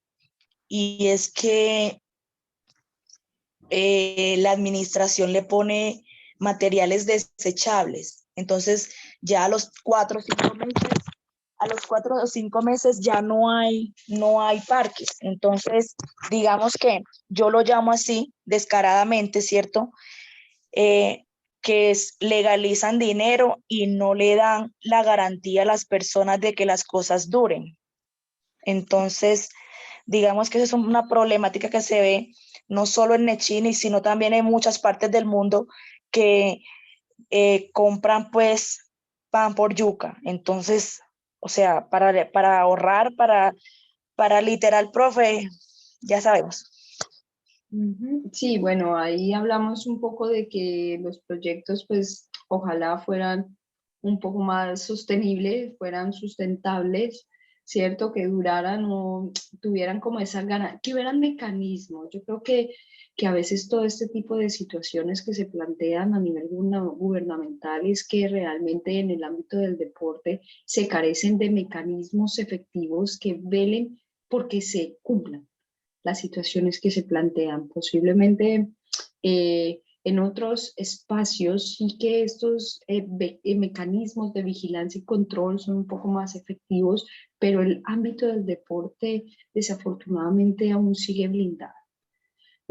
y es que la administración le pone materiales desechables. Entonces, ya a los 4 o 5 meses ya no hay parques. Entonces, digamos que yo lo llamo así, descaradamente, ¿cierto? Que legalizan dinero y no le dan la garantía a las personas de que las cosas duren. Entonces, digamos que esa es una problemática que se ve no solo en Nechini, sino también en muchas partes del mundo que compran pues pan por yuca. Entonces, o sea, para ahorrar, para literal, profe, ya sabemos. Sí, bueno, ahí hablamos un poco de que los proyectos, pues, ojalá fueran un poco más sostenibles, fueran sustentables, ¿cierto? Que duraran o tuvieran como esa gana, que hubieran mecanismos. Yo creo que a veces todo este tipo de situaciones que se plantean a nivel gubernamental es que realmente en el ámbito del deporte se carecen de mecanismos efectivos que velen porque se cumplan las situaciones que se plantean. Posiblemente en otros espacios sí que estos mecanismos de vigilancia y control son un poco más efectivos, pero el ámbito del deporte desafortunadamente aún sigue blindado.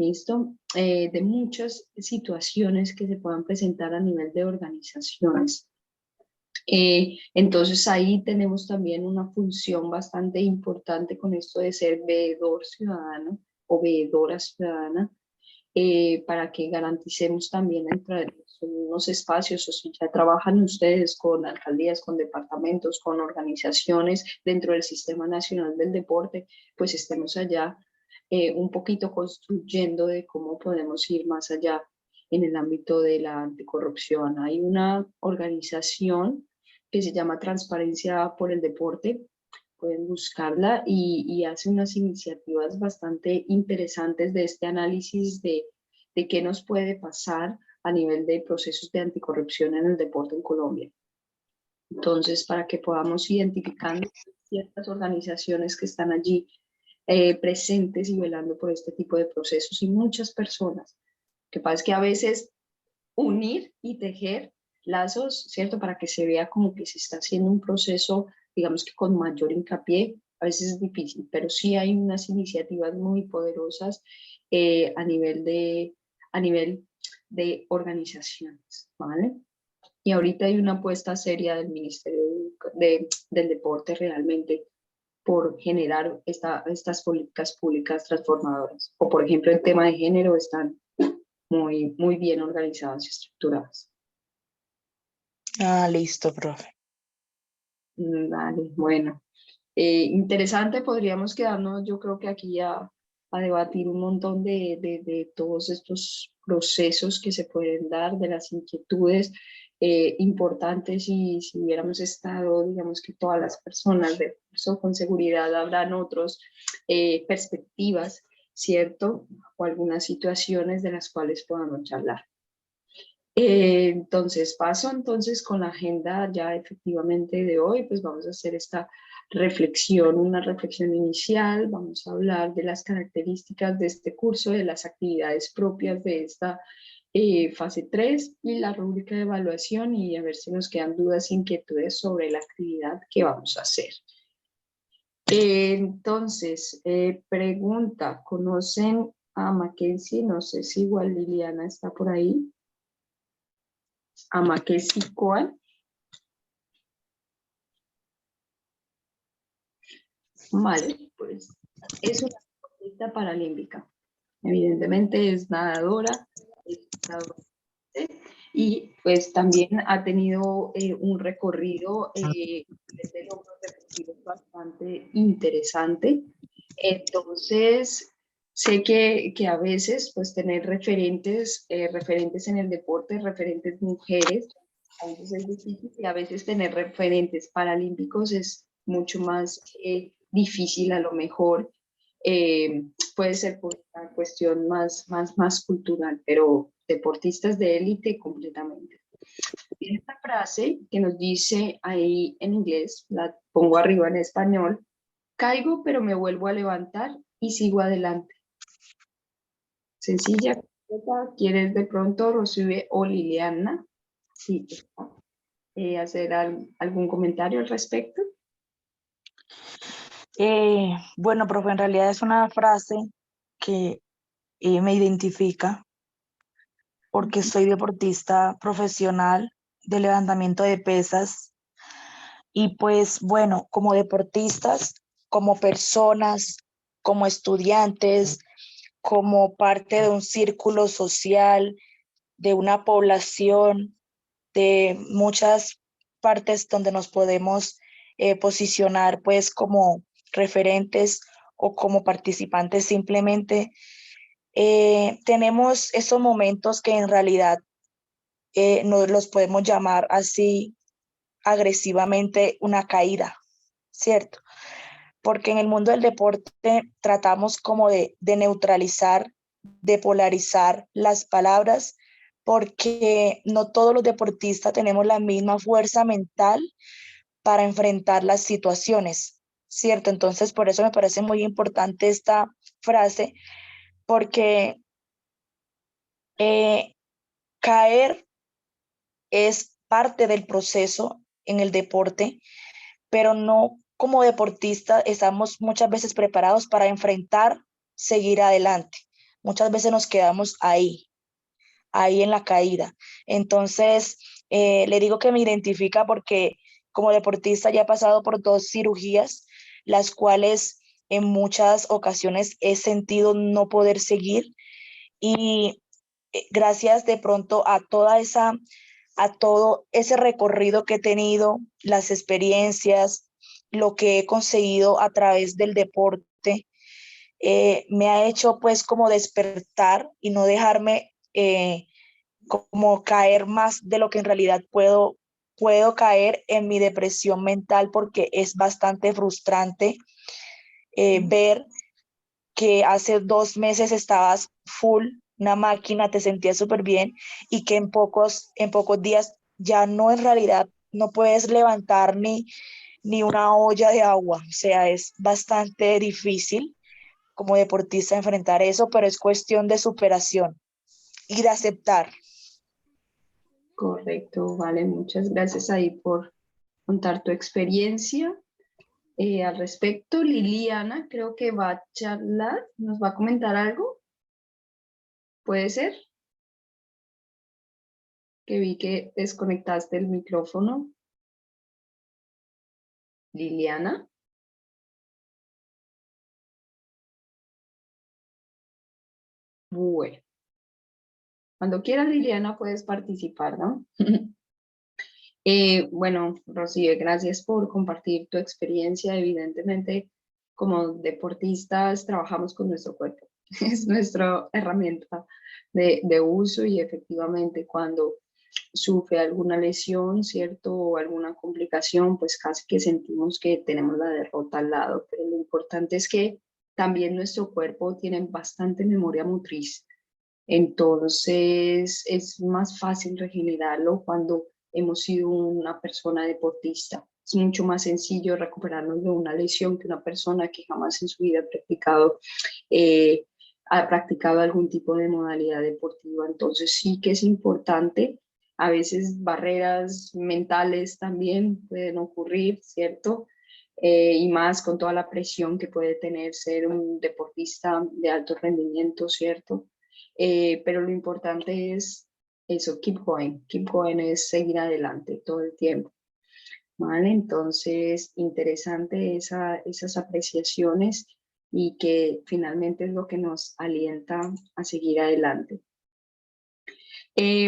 ¿Listo? De muchas situaciones que se puedan presentar a nivel de organizaciones. Entonces ahí tenemos también una función bastante importante con esto de ser veedor ciudadano o veedora ciudadana, para que garanticemos también entre unos espacios, o si ya trabajan ustedes con alcaldías, con departamentos, con organizaciones dentro del Sistema Nacional del Deporte, pues estemos allá un poquito construyendo de cómo podemos ir más allá en el ámbito de la anticorrupción. Hay una organización que se llama Transparencia por el Deporte, pueden buscarla y hace unas iniciativas bastante interesantes de este análisis de qué nos puede pasar a nivel de procesos de anticorrupción en el deporte en Colombia. Entonces, para que podamos identificar ciertas organizaciones que están allí presentes y velando por este tipo de procesos y muchas personas. Lo que pasa es que a veces unir y tejer lazos, ¿cierto? Para que se vea como que se está haciendo un proceso, digamos que con mayor hincapié, a veces es difícil, pero sí hay unas iniciativas muy poderosas a nivel de organizaciones, ¿vale? Y ahorita hay una apuesta seria del Ministerio del Deporte realmente por generar estas políticas públicas transformadoras. O por ejemplo, el tema de género están muy bien organizadas y estructuradas. Ah, listo, profe. Vale, bueno. Interesante, podríamos quedarnos, yo creo que aquí a debatir un montón de todos estos procesos que se pueden dar, de las inquietudes importantes y si hubiéramos estado, digamos que todas las personas de curso con seguridad habrán otras perspectivas, ¿cierto? O algunas situaciones de las cuales podamos charlar. Entonces, paso entonces con la agenda ya efectivamente de hoy, pues vamos a hacer esta reflexión, una reflexión inicial, vamos a hablar de las características de este curso, de las actividades propias de esta fase 3 y la rúbrica de evaluación y a ver si nos quedan dudas e inquietudes sobre la actividad que vamos a hacer. Entonces, pregunta, ¿conocen a Mackenzie? No sé si igual Liliana está por ahí. A Mackenzie Cohen. Vale, pues es una deportista paralímpica. Evidentemente es nadadora, y pues también ha tenido un recorrido de logros deportivos bastante interesante. Entonces, sé que a veces pues tener referentes en el deporte, referentes mujeres, a veces es difícil y a veces tener referentes paralímpicos es mucho más difícil a lo mejor. Puede ser por una cuestión más cultural, pero deportistas de élite completamente. Y esta frase que nos dice ahí en inglés, la pongo arriba en español: caigo pero me vuelvo a levantar y sigo adelante. Sencilla. ¿Quieres de pronto, Rocío o Liliana, sí, hacer algún comentario al respecto? Bueno, profe, en realidad es una frase que me identifica porque soy deportista profesional de levantamiento de pesas y pues bueno, como deportistas, como personas, como estudiantes, como parte de un círculo social, de una población, de muchas partes donde nos podemos posicionar pues como referentes o como participantes simplemente. Tenemos esos momentos que en realidad no los podemos llamar así agresivamente una caída, ¿cierto? Porque en el mundo del deporte tratamos como de neutralizar, de polarizar las palabras, porque no todos los deportistas tenemos la misma fuerza mental para enfrentar las situaciones, ¿cierto? Entonces, por eso me parece muy importante esta frase, porque caer es parte del proceso en el deporte, pero no como deportista estamos muchas veces preparados para enfrentar, seguir adelante. Muchas veces nos quedamos ahí en la caída. Entonces, le digo que me identifica porque como deportista ya he pasado por 2 cirugías, las cuales en muchas ocasiones he sentido no poder seguir y gracias de pronto a todo ese recorrido que he tenido, las experiencias, lo que he conseguido a través del deporte, me ha hecho pues como despertar y no dejarme como caer más de lo que en realidad puedo caer en mi depresión mental porque es bastante frustrante ver que hace 2 meses estabas full, una máquina, te sentías súper bien y que en pocos días ya no en realidad no puedes levantar ni una olla de agua. O sea, es bastante difícil como deportista enfrentar eso, pero es cuestión de superación y de aceptar. Correcto, vale, muchas gracias ahí por contar tu experiencia. Al respecto, Liliana creo que va a charlar, nos va a comentar algo. ¿Puede ser? Que vi que desconectaste el micrófono. Liliana. Bueno, cuando quieras, Liliana, puedes participar, ¿no? Bueno, Rocío, gracias por compartir tu experiencia. Evidentemente, como deportistas, trabajamos con nuestro cuerpo. Es nuestra herramienta de uso y efectivamente cuando sufre alguna lesión, ¿cierto? O alguna complicación, pues casi que sentimos que tenemos la derrota al lado. Pero lo importante es que también nuestro cuerpo tiene bastante memoria motriz. Entonces es más fácil regenerarlo cuando hemos sido una persona deportista. Es mucho más sencillo recuperarnos de una lesión que una persona que jamás en su vida ha practicado algún tipo de modalidad deportiva. Entonces sí que es importante. A veces barreras mentales también pueden ocurrir, ¿cierto? Y más con toda la presión que puede tener ser un deportista de alto rendimiento, ¿cierto? Pero lo importante es eso, keep going es seguir adelante todo el tiempo, ¿vale? Entonces, interesante esas apreciaciones y que finalmente es lo que nos alienta a seguir adelante.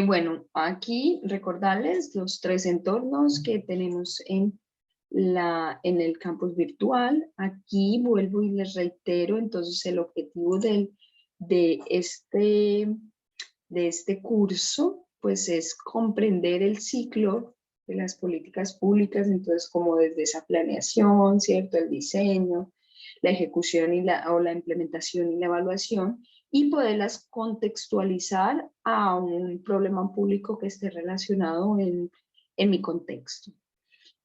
Bueno, aquí recordarles los 3 entornos que tenemos en el campus virtual. Aquí vuelvo y les reitero, entonces el objetivo de este curso pues es comprender el ciclo de las políticas públicas, entonces como desde esa planeación, ¿cierto? El diseño, la ejecución o la implementación y la evaluación, y poderlas contextualizar a un problema público que esté relacionado en mi contexto.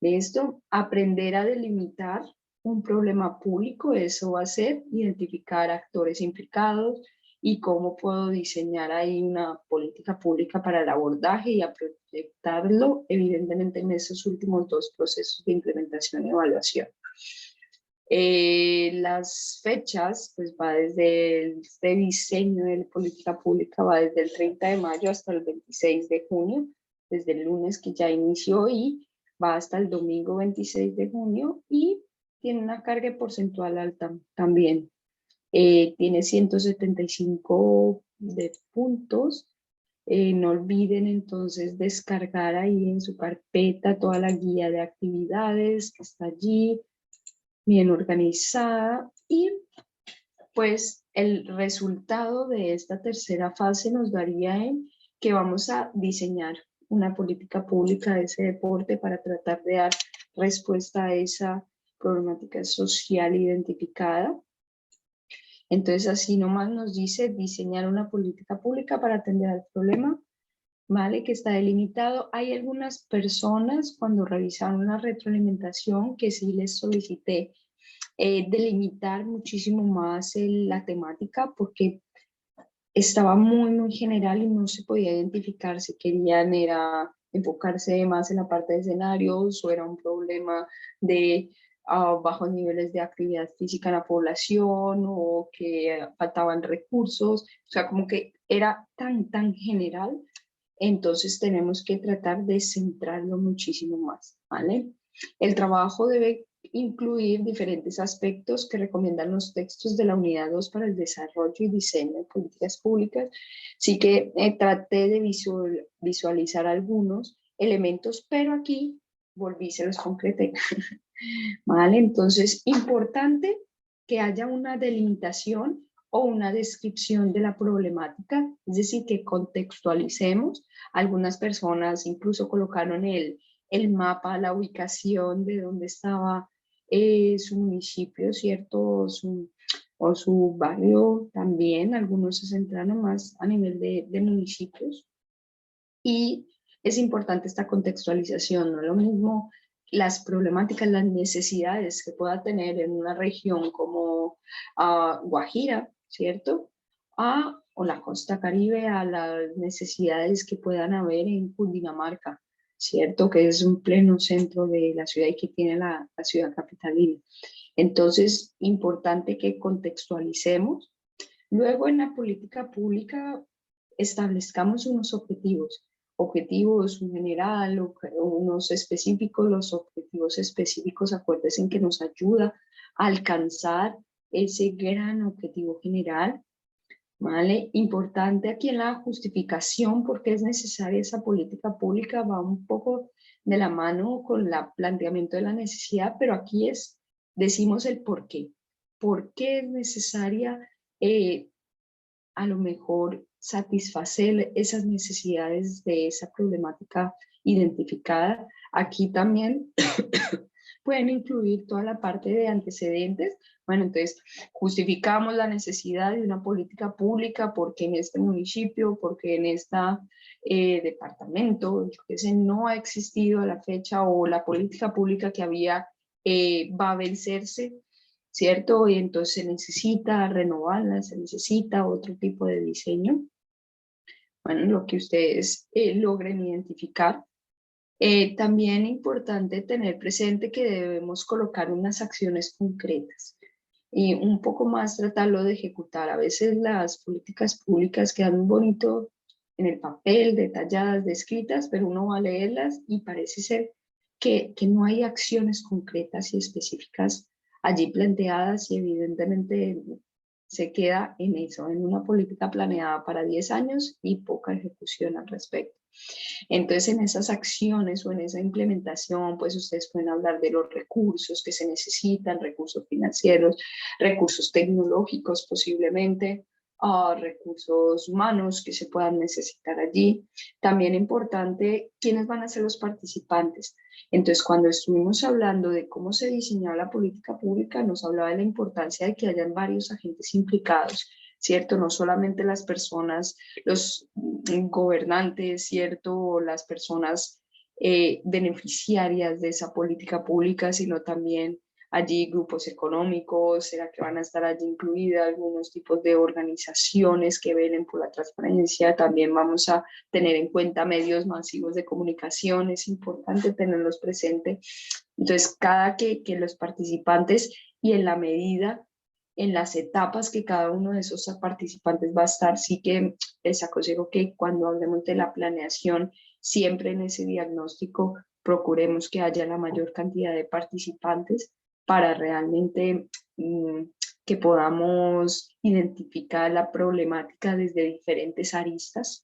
De esto, aprender a delimitar un problema público, eso va a ser identificar actores implicados y cómo puedo diseñar ahí una política pública para el abordaje y a proyectarlo evidentemente en esos últimos 2 procesos de implementación y evaluación. Las fechas, pues va desde este diseño de la política pública, va desde el 30 de mayo hasta el 26 de junio, desde el lunes que ya inició y va hasta el domingo 26 de junio y tiene una carga porcentual alta también. Tiene 175 de puntos. No olviden entonces descargar ahí en su carpeta toda la guía de actividades que está allí, bien organizada, y pues el resultado de esta tercera fase nos daría en que vamos a diseñar una política pública de ese deporte para tratar de dar respuesta a esa problemática social identificada. Entonces así nomás nos dice diseñar una política pública para atender al problema, ¿vale? Que está delimitado. Hay algunas personas cuando revisaron la retroalimentación que sí les solicité delimitar muchísimo más la temática porque estaba muy general y no se podía identificar si querían era enfocarse más en la parte de escenarios o era un problema de bajos niveles de actividad física en la población o que faltaban recursos, o sea, como que era tan general, entonces tenemos que tratar de centrarlo muchísimo más, ¿vale? El trabajo debe incluir diferentes aspectos que recomiendan los textos de la unidad 2 para el desarrollo y diseño de políticas públicas. Así que traté de visualizar algunos elementos, pero aquí volví, se los concreté. ¿Vale? Entonces, importante que haya una delimitación o una descripción de la problemática, es decir, que contextualicemos. Algunas personas incluso colocaron el mapa, la ubicación de dónde estaba su municipio, ¿cierto? O su barrio también. Algunos se centraron más a nivel de municipios. Y es importante esta contextualización, no es lo mismo las problemáticas, las necesidades que pueda tener en una región como Guajira, ¿cierto? O la costa Caribe, a las necesidades que puedan haber en Cundinamarca, ¿cierto? Que es un pleno centro de la ciudad y que tiene la ciudad capitalina. Entonces, importante que contextualicemos. Luego, en la política pública, establezcamos unos objetivos en general o unos específicos. Los objetivos específicos, acuérdense en que nos ayuda a alcanzar ese gran objetivo general, ¿vale? Importante aquí en la justificación, porque es necesaria esa política pública, va un poco de la mano con el planteamiento de la necesidad, pero aquí decimos el por qué. ¿Por qué es necesaria a lo mejor satisfacer esas necesidades de esa problemática identificada? Aquí también pueden incluir toda la parte de antecedentes, Bueno, entonces justificamos la necesidad de una política pública porque en este municipio, porque en este departamento, yo qué sé, no ha existido a la fecha o la política pública que había va a vencerse, ¿cierto? Y entonces se necesita renovarla, se necesita otro tipo de diseño. Bueno, lo que ustedes logren identificar. También importante tener presente que debemos colocar unas acciones concretas y un poco más tratarlo de ejecutar. A veces las políticas públicas quedan muy bonito en el papel, detalladas, descritas, pero uno va a leerlas y parece ser que no hay acciones concretas y específicas allí planteadas y evidentemente se queda en eso, en una política planeada para 10 años y poca ejecución al respecto. Entonces, en esas acciones o en esa implementación, pues ustedes pueden hablar de los recursos que se necesitan, recursos financieros, recursos tecnológicos posiblemente, recursos humanos que se puedan necesitar allí. También importante, quiénes van a ser los participantes. Entonces, cuando estuvimos hablando de cómo se diseñaba la política pública, nos hablaba de la importancia de que hayan varios agentes implicados, ¿cierto? No solamente las personas, los gobernantes, ¿cierto? O las personas beneficiarias de esa política pública, sino también allí grupos económicos, será que van a estar allí incluidas algunos tipos de organizaciones que velen por la transparencia, también vamos a tener en cuenta medios masivos de comunicación, es importante tenerlos presentes. Entonces, cada que los participantes y en la medida, en las etapas que cada uno de esos participantes va a estar, sí que les aconsejo que cuando hablemos de la planeación, siempre en ese diagnóstico procuremos que haya la mayor cantidad de participantes para realmente que podamos identificar la problemática desde diferentes aristas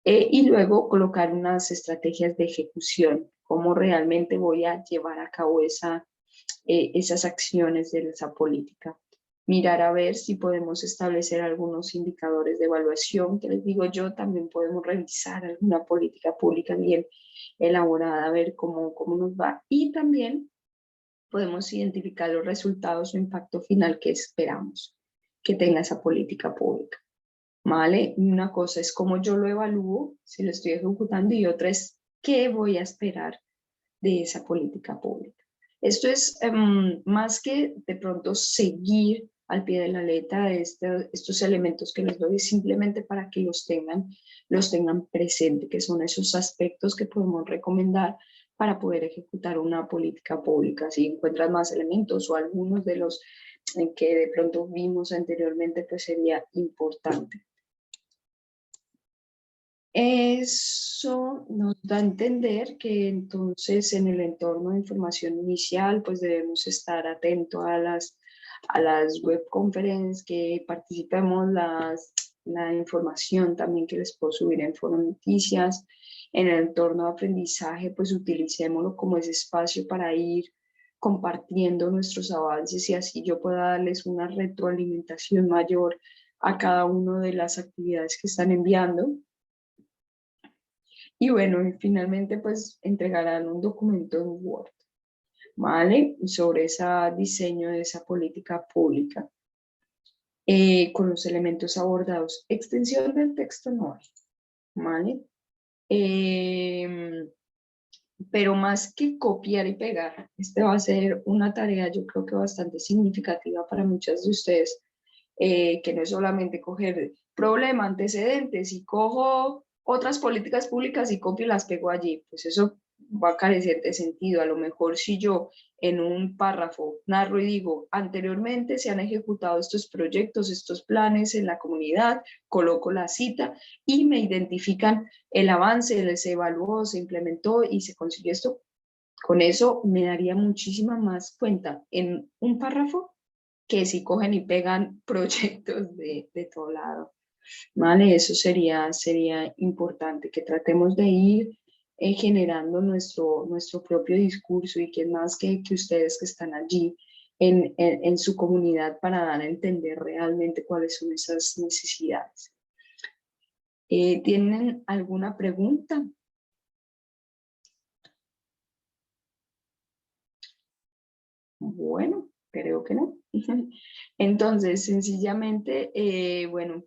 y luego colocar unas estrategias de ejecución, cómo realmente voy a llevar a cabo esas acciones de esa política. Mirar a ver si podemos establecer algunos indicadores de evaluación, que les digo yo, también podemos revisar alguna política pública bien elaborada, a ver cómo nos va. Y también podemos identificar los resultados o impacto final que esperamos que tenga esa política pública. ¿Vale? Una cosa es cómo yo lo evalúo, si lo estoy ejecutando, y otra es qué voy a esperar de esa política pública. Esto es más que de pronto seguir al pie de la letra estos elementos que les doy, simplemente para que los tengan presente, que son esos aspectos que podemos recomendar para poder ejecutar una política pública. Si encuentras más elementos o algunos de los que de pronto vimos anteriormente, pues sería importante. Eso nos da a entender que entonces en el entorno de información inicial pues debemos estar atentos a las web conferencias, que participemos, la información también que les puedo subir en Foro Noticias. En el entorno de aprendizaje pues utilicémoslo como ese espacio para ir compartiendo nuestros avances y así yo pueda darles una retroalimentación mayor a cada una de las actividades que están enviando. Y bueno, y finalmente pues entregarán un documento en Word, ¿vale? Sobre ese diseño de esa política pública, con los elementos abordados. Extensión del texto no hay, ¿vale? Pero más que copiar y pegar, este va a ser una tarea yo creo que bastante significativa para muchas de ustedes, que no es solamente coger problema, antecedentes y cojo otras políticas públicas y copio y las pego allí, pues eso va a carecer de sentido. A lo mejor si yo en un párrafo narro y digo, anteriormente se han ejecutado estos proyectos, estos planes en la comunidad, coloco la cita y me identifican el avance, se evaluó, se implementó y se consiguió esto. Con eso me daría muchísima más cuenta en un párrafo que si cogen y pegan proyectos de todo lado. ¿Vale? Eso sería importante, que tratemos de ir generando nuestro propio discurso y que más que ustedes que están allí en su comunidad para dar a entender realmente cuáles son esas necesidades. ¿Tienen alguna pregunta? Bueno, creo que no. Entonces, sencillamente, bueno,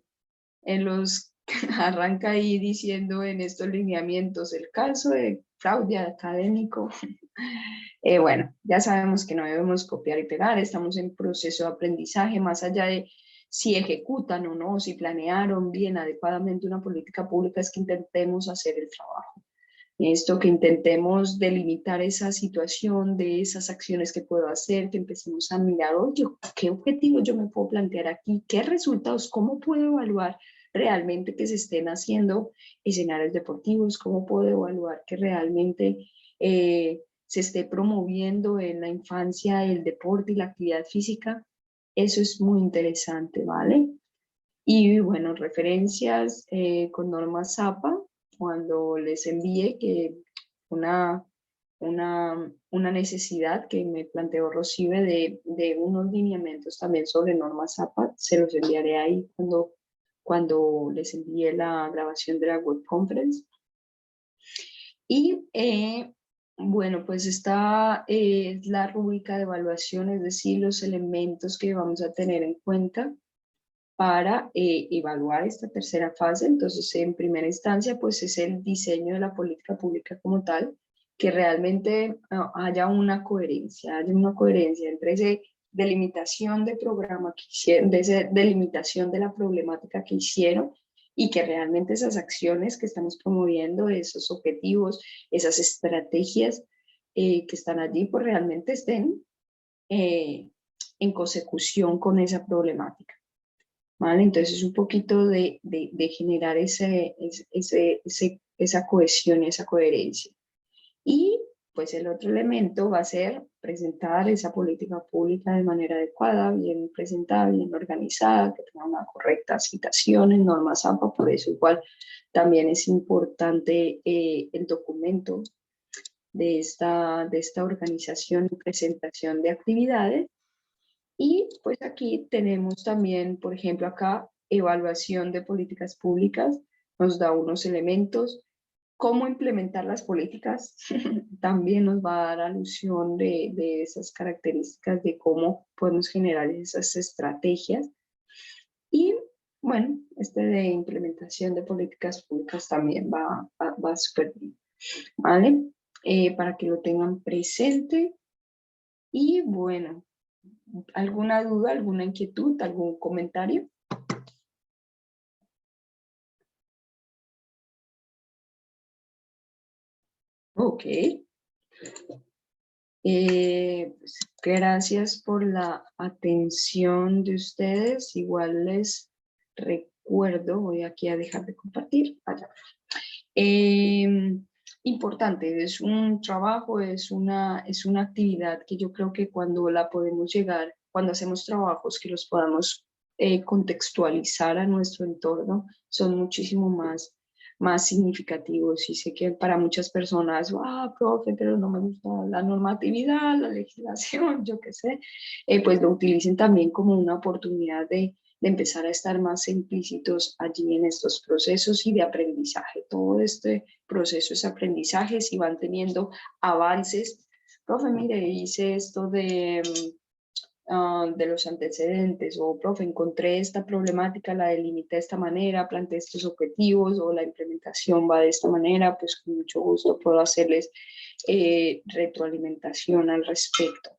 en los arranca ahí diciendo en estos lineamientos el caso de fraude académico. Bueno, ya sabemos que no debemos copiar y pegar, estamos en proceso de aprendizaje, más allá de si ejecutan o no, si planearon bien, adecuadamente una política pública, es que intentemos hacer el trabajo. Esto, que intentemos delimitar esa situación de esas acciones que puedo hacer, que empecemos a mirar, oye, ¿qué objetivos yo me puedo plantear aquí? ¿Qué resultados? ¿Cómo puedo evaluar realmente que se estén haciendo escenarios deportivos? ¿Cómo puedo evaluar que realmente se esté promoviendo en la infancia el deporte y la actividad física? Eso es muy interesante, ¿vale? Y bueno, referencias con normas APA, cuando les envíe que una, una necesidad que me planteó Rocibe de unos lineamientos también sobre normas APA, se los enviaré ahí cuando les envíe la grabación de la web conference. Y bueno, pues esta es la rúbrica de evaluación, es decir, los elementos que vamos a tener en cuenta para evaluar esta tercera fase. Entonces, en primera instancia, pues es el diseño de la política pública como tal, que realmente haya una coherencia entre esa delimitación de programa que hicieron, de esa delimitación de la problemática que hicieron, y que realmente esas acciones que estamos promoviendo, esos objetivos, esas estrategias que están allí, pues realmente estén en consecución con esa problemática. ¿Vale? Entonces, un poquito de generar esa cohesión y esa coherencia. Y pues el otro elemento va a ser presentar esa política pública de manera adecuada, bien presentada, bien organizada, que tenga una correcta citación en normas APA. Por eso igual también es importante el documento de esta organización y presentación de actividades. Y pues aquí tenemos también, por ejemplo, acá, evaluación de políticas públicas, nos da unos elementos. Cómo implementar las políticas también nos va a dar alusión de esas características de cómo podemos generar esas estrategias. Y bueno, de implementación de políticas públicas también va súper bien, ¿vale? Para que lo tengan presente. Y bueno, ¿alguna duda, alguna inquietud, algún comentario? Ok. Pues, gracias por la atención de ustedes. Igual les recuerdo, voy aquí a dejar de compartir. Allá. Importante, es un trabajo, es una actividad que yo creo que cuando la podemos llegar, cuando hacemos trabajos que los podamos contextualizar a nuestro entorno, son muchísimo más significativos. Y sé que para muchas personas, profe, pero no me gusta la normatividad, la legislación, yo qué sé, pues lo utilicen también como una oportunidad de empezar a estar más implícitos allí en estos procesos y de aprendizaje. Todo este proceso es aprendizaje. Si van teniendo avances, profe, mire, hice esto de los antecedentes, o profe, encontré esta problemática, la delimité de esta manera, planteé estos objetivos, o la implementación va de esta manera, pues con mucho gusto puedo hacerles retroalimentación al respecto,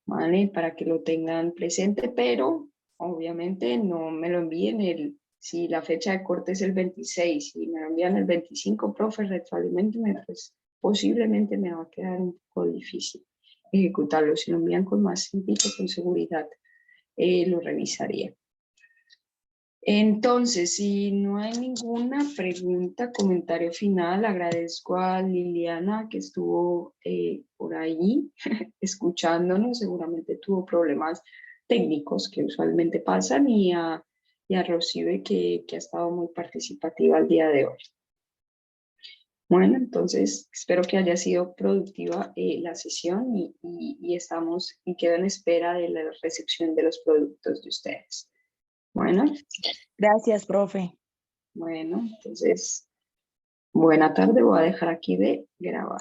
¿vale? Para que lo tengan presente, pero obviamente no me lo envíen si la fecha de corte es el 26, si me lo envían el 25, profe, retroalimenteme, pues posiblemente me va a quedar un poco difícil ejecutarlo. Si lo envían con más tiempo, con seguridad lo revisaría. Entonces, si no hay ninguna pregunta, comentario final, agradezco a Liliana que estuvo por ahí escuchándonos. Seguramente tuvo problemas técnicos que usualmente pasan, y a Rocibe que ha estado muy participativa el día de hoy. Bueno, entonces espero que haya sido productiva la sesión, y quedo en espera de la recepción de los productos de ustedes. Bueno. Gracias, profe. Bueno, entonces, buena tarde. Voy a dejar aquí de grabar.